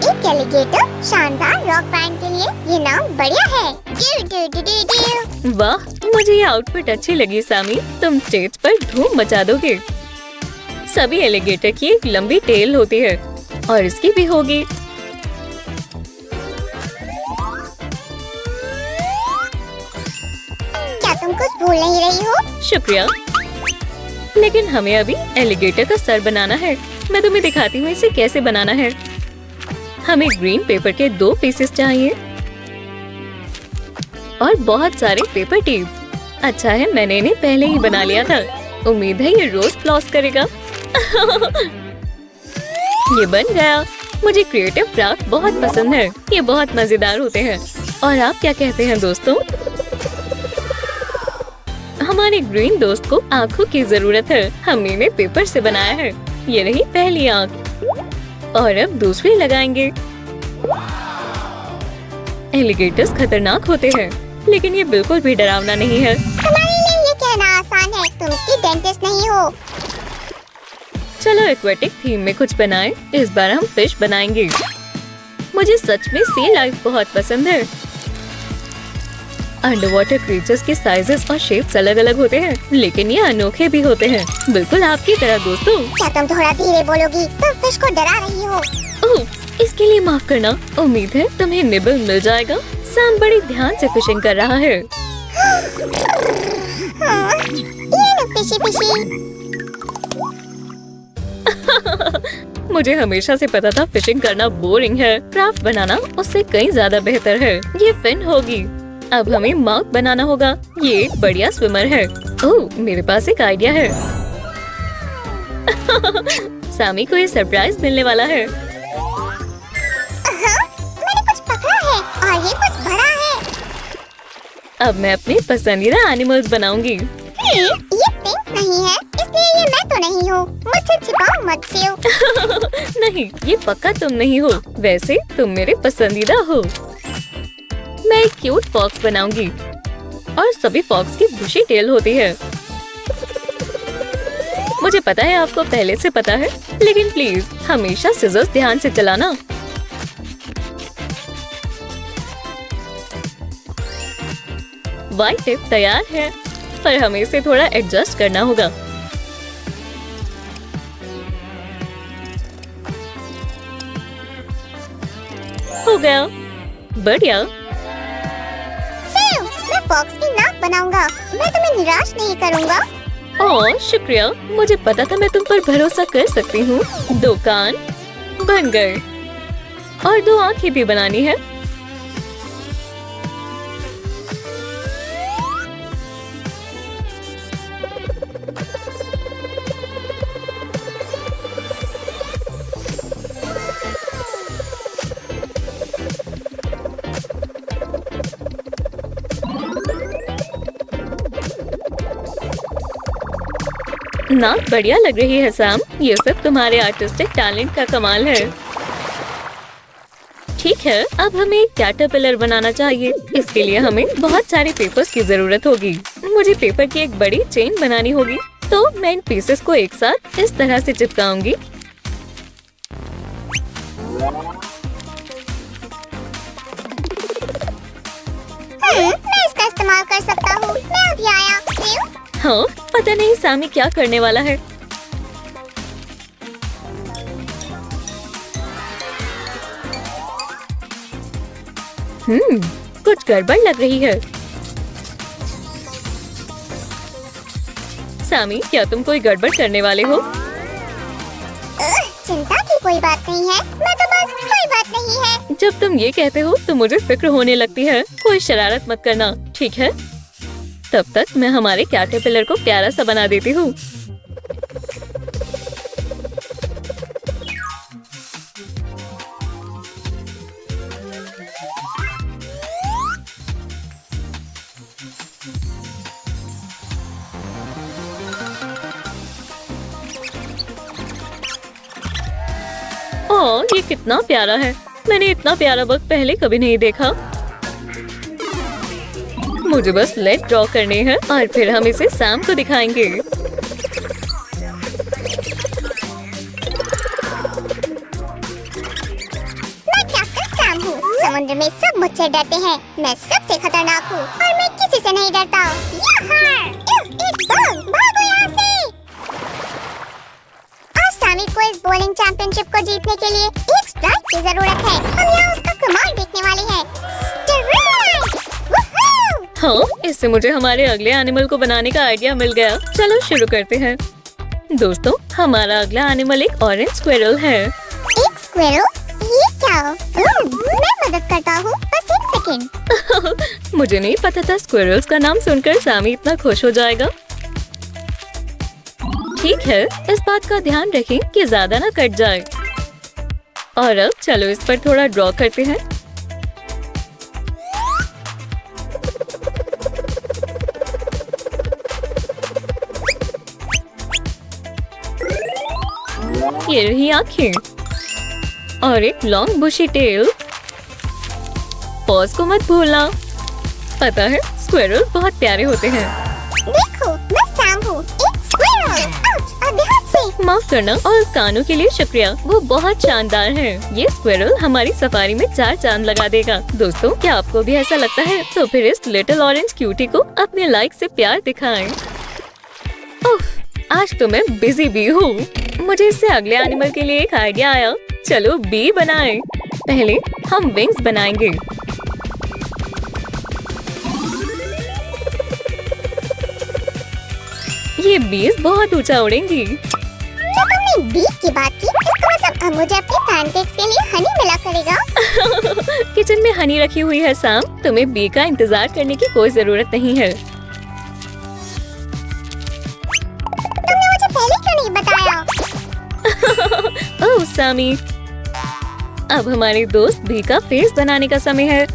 एक एलिगेटर शानदार रॉक बैंड के लिए ये नाम बढ़िया है। Do do do do do. वाह, मुझे ये आउटफिट अच्छी लगी सामी। तुम स्टेज पर धूम मचा दोगे। सभी एलिगेटर की एक लंबी टेल होती है और इसकी भी होगी। क्या तुम कुछ भूल नहीं रही हो? शुक्रिया, लेकिन हमें अभी एलिगेटर का सर बनाना है। मैं तुम्हें दिखाती हूँ इसे कैसे बनाना है। हमें ग्रीन पेपर के 2 पीसेस चाहिए और बहुत सारे पेपर टेप। अच्छा है मैंने इन्हें पहले ही बना लिया था। उम्मीद है ये रोज फ्लॉस करेगा। ये बन गया। मुझे क्रिएटिव क्राफ्ट बहुत पसंद है। ये बहुत मजेदार होते हैं। और आप क्या कहते हैं दोस्तों? हमारे ग्रीन दोस्त को आँखों की जरूरत है। हमने इन्हें पेपर से बनाया है। ये रही पहली आँख और अब दूसरी लगाएंगे। एलिगेटर्स खतरनाक होते हैं, लेकिन ये बिल्कुल भी डरावना नहीं है। तुम्हारे लिए ये कहना आसान है, तुम इसकी डेंटिस्ट नहीं हो। चलो एक्वेटिक थीम में कुछ बनाएं। इस बार हम फिश बनाएंगे। मुझे सच में सी लाइफ बहुत पसंद है। अंडर वाटर क्रीचर्स के साइजेस और शेप्स अलग अलग होते हैं, लेकिन ये अनोखे भी होते हैं, बिल्कुल आपकी तरह दोस्तों। क्या तुम थोड़ा धीरे बोलोगी? तुम फिश को डरा रही हो। ओह, इसके लिए माफ करना। उम्मीद है तुम्हें निबल मिल जाएगा। सैम बड़ी ध्यान से फिशिंग कर रहा है। ये लो फिशी फिशी। मुझे हमेशा से पता था फिशिंग करना बोरिंग है। क्राफ्ट बनाना उससे कहीं ज्यादा बेहतर है। ये फिन होगी। अब हमें माउथ बनाना होगा। ये एक बढ़िया स्विमर है। ओह, मेरे पास एक आइडिया है। सामी को ये सरप्राइज मिलने वाला है। मैंने कुछ पकड़ा है और ये कुछ बड़ा है। अब मैं अपने पसंदीदा एनिमल्स बनाऊंगी। ये पिंक नहीं है, इसलिए ये मैं तो नहीं हूँ। मुझसे छिपाओ मत सेव। नहीं, ये पक्का तुम नहीं हो। वैसे तुम मेरे पसंदीदा हो। मैं एक क्यूट फॉक्स बनाऊंगी और सभी फॉक्स की बुशी टेल होती है। मुझे पता है आपको पहले से पता है, लेकिन प्लीज हमेशा सिजर्स ध्यान से चलाना। व्हाइट टिप तैयार है, पर हमें इसे थोड़ा एडजस्ट करना होगा। हो गया, बढ़िया। सेव, मैं फॉक्स की नाक बनाऊंगा। मैं तुम्हें निराश नहीं करूंगा। ओह शुक्रिया, मुझे पता था मैं तुम पर भरोसा कर सकती हूँ। 2 कान बन गए और 2 आँखें भी बनानी है। नाक बढ़िया लग रही है सैम। ये सब तुम्हारे आर्टिस्टिक टैलेंट का कमाल है। ठीक है, अब हमें एक कैटरपिलर बनाना चाहिए। इसके लिए हमें बहुत सारे पेपर्स की जरूरत होगी। मुझे पेपर की एक बड़ी चेन बनानी होगी, तो मैं इन पीसेस को एक साथ इस तरह से चिपकाऊंगी। मैं इसका इस्तेमाल कर सकता हूँ। मैं अभी आया। सेव, हाँ, पता नहीं सामी क्या करने वाला है। कुछ गड़बड़ लग रही है। सामी, क्या तुम कोई गड़बड़ करने वाले हो? चिंता की कोई बात नहीं है। मैं तो बस कोई बात नहीं है। जब तुम ये कहते हो तो मुझे फिक्र होने लगती है। कोई शरारत मत करना, ठीक है? तब तक मैं हमारे कैटरपिलर को प्यारा सा बना देती हूँ। ओह, ये कितना प्यारा है। मैंने इतना प्यारा बग पहले कभी नहीं देखा। मुझे बस लेग ड्रॉ करने हैं और फिर हम इसे सैम को दिखाएंगे। मैं कैप्टन सैम हूँ। समुद्र में सब मुझसे डरते हैं। मैं सबसे खतरनाक हूँ और मैं किसी से नहीं डरता। एक बग, भागो यहाँ से। आज सैमी को इस बॉलिंग चैंपियनशिप को जीतने के लिए एक स्ट्राइक की जरूरत है। हम यहाँ उसका कमाल देखने वाले हैं। हाँ, इससे मुझे हमारे अगले एनिमल को बनाने का आइडिया मिल गया। चलो शुरू करते हैं। दोस्तों, हमारा अगला एनिमल एक ऑरेंज स्क्विरल है। एक स्क्विरल? ये क्या? मैं मदद करता हूँ, बस एक सेकंड। मुझे नहीं पता था स्क्विरल्स का नाम सुनकर सैमी इतना खुश हो जाएगा। ठीक है, इस बात का ध्यान रखें कि ज्यादा ना कट जाए। और अब चलो इस पर थोड़ा ड्रॉ करते हैं। ये रही आँखें और एक लॉन्ग बुशी टेल। पॉज को मत भूलना। पता है, स्क्विरल बहुत प्यारे होते हैं। देखो, मैं सैम हूँ, एक स्क्विरल। आउच, ध्यान से। माफ करना और कानों के लिए शुक्रिया, वो बहुत शानदार हैं। ये स्क्विरल हमारी सफारी में 4 चांद लगा देगा। दोस्तों, क्या आपको भी ऐसा लगता है? तो फिर इस लिटिल ऑरेंज क्यूटी को अपने लाइक से प्यार दिखाएं। उफ, आज तो मैं बिजी भी हूँ। मुझे इससे अगले एनिमल के लिए एक आइडिया आया। चलो बी बनाएं। पहले हम विंग्स बनाएंगे। ये बीज बहुत ऊंचा उड़ेंगी। जब हमने बी की बात की, इसका मतलब अब मुझे अपने पैनकेक्स के लिए हनी मिला करेगा। किचन में हनी रखी हुई है सैम, तुम्हें बी का इंतजार करने की कोई जरूरत नहीं है। तुमने मुझे पहले क्यों नहीं बताया? ओह सैमी, अब हमारे दोस्त बी का फेस बनाने का समय है।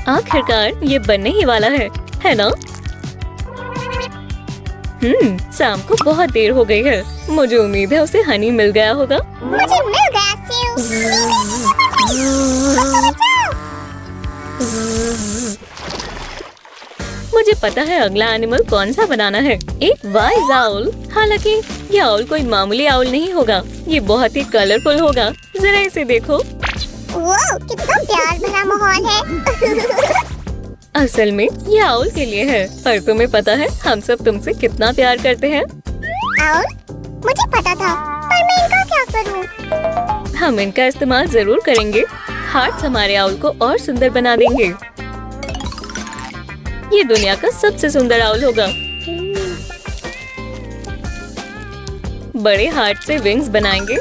आखिरकार ये बनने ही वाला है ना? सैम को बहुत देर हो गई है। मुझे उम्मीद है उसे हनी मिल गया होगा। मुझे मिल गया मुझे पता है अगला एनिमल कौन सा बनाना है। एक वाइज आउल। हालांकि ये आउल कोई मामूली आउल नहीं होगा, ये बहुत ही कलरफुल होगा। जरा इसे देखो। वाह, कितना प्यार भरा माहौल है। असल में ये आउल के लिए है, पर तुम्हें पता है हम सब तुमसे कितना प्यार करते हैं। आउल? मुझे पता था, पर मैं इनका क्या करूं? हम इनका इस्तेमाल जरूर करेंगे। हार्ट्स हमारे आउल को और सुंदर बना देंगे। ये दुनिया का सबसे सुंदर आउल होगा। बड़े हार्ट से विंग्स बनाएंगे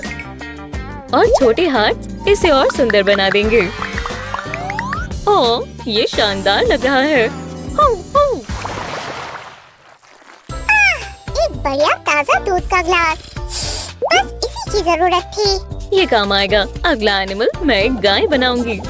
और छोटे हार्ट इसे और सुंदर बना देंगे। ओह, ये शानदार लग रहा है। एक बढ़िया ताजा दूध का ग्लास, बस इसी की जरूरत थी। ये काम आएगा। अगला एनिमल मैं एक गाय बनाऊंगी।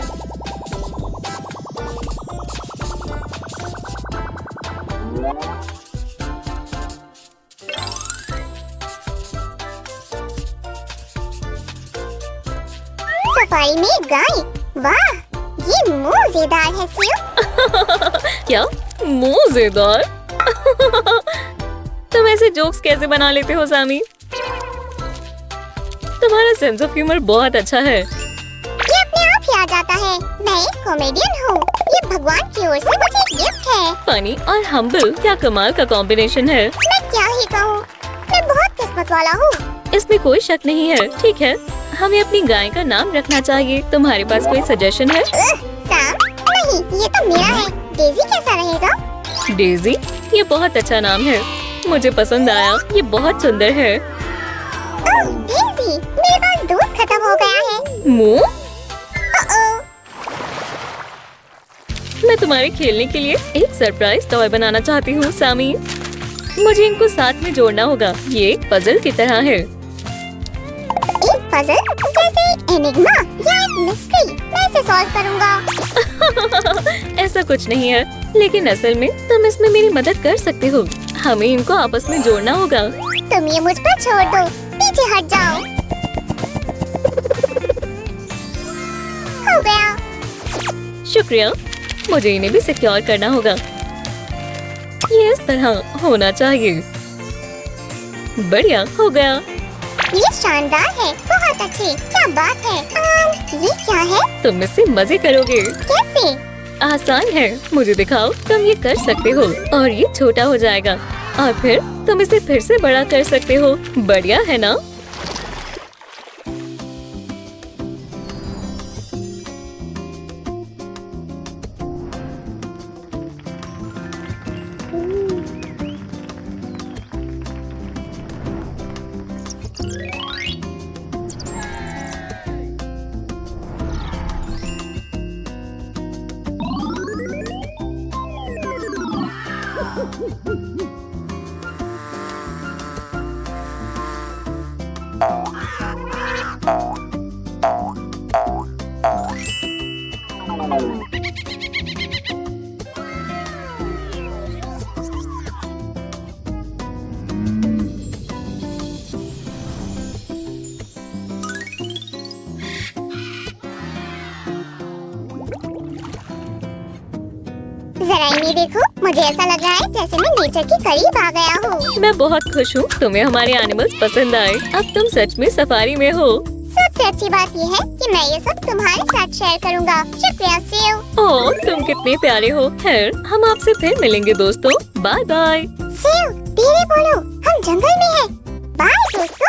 सफारी में गाय, वाह, ये मजेदार है सियो। क्या मजेदार? तुम ऐसे जोक्स कैसे बना लेते हो सामी? तुम्हारा सेंस ऑफ ह्यूमर बहुत अच्छा है। ये अपने आप ही आ जाता है। मैं एक कॉमेडियन हूँ। ये भगवान की ओर से मुझे एक गिफ्ट है। फनी और हम्बल, क्या कमाल का कॉम्बिनेशन है। मैं क्या ही कहूँ, मैं बहुत किस्मत वाला हूँ। इसमें कोई शक नहीं है। ठीक है, हमें अपनी गाय का नाम रखना चाहिए। तुम्हारे पास कोई सजेशन है? सैम? नहीं, ये तो मेरा है। डेजी कैसा रहेगा? डेजी? ये बहुत अच्छा नाम है, मुझे पसंद आया। ये बहुत सुंदर है। ओह, डेजी, मेरे पास दूध खत्म हो गया है। मुँह? मैं तुम्हारे खेलने के लिए एक सरप्राइज टॉय बनाना चाहती हूँ सामी। मुझे इनको साथ में जोड़ना होगा। ये एक पजल की तरह है। एक पजल जैसे एनिग्मा या एक मिस्ट्री। मैं इसे सॉल्व करूँगा। ऐसा कुछ नहीं है, लेकिन असल में तुम इसमें मेरी मदद कर सकते हो। हमें इनको आपस में जोड़ना होगा। तुम ये मुझ पर छोड़ दो, पीछे हट जाओ। हो गया। शुक्रिया। मुझे इन्हें भी सिक्योर करना होगा। ये इस तरह होना चाहिए। बढ़िया, हो गया। ये शानदार है, बहुत अच्छे। क्या बात है। ये क्या है? तुम इससे मजे करोगे। कैसे? आसान है, मुझे दिखाओ। तुम ये कर सकते हो और ये छोटा हो जाएगा और फिर तुम इसे फिर से बड़ा कर सकते हो। बढ़िया है ना? जरा इन्हें देखो, मुझे ऐसा लग रहा है जैसे मैं नेचर के करीब आ गया हूँ। मैं बहुत खुश हूँ तुम्हें हमारे एनिमल्स पसंद आए। अब तुम सच में सफारी में हो। सबसे अच्छी बात ये है कि मैं ये सब तुम्हारे साथ शेयर करूँगा। शुक्रिया सेव। ओह, तुम कितने प्यारे हो। खैर, हम आपसे फिर मिलेंगे दोस्तों। Bye bye. सेव, धीरे बोलो, हम जंगल में हैं। बाय दोस्तों।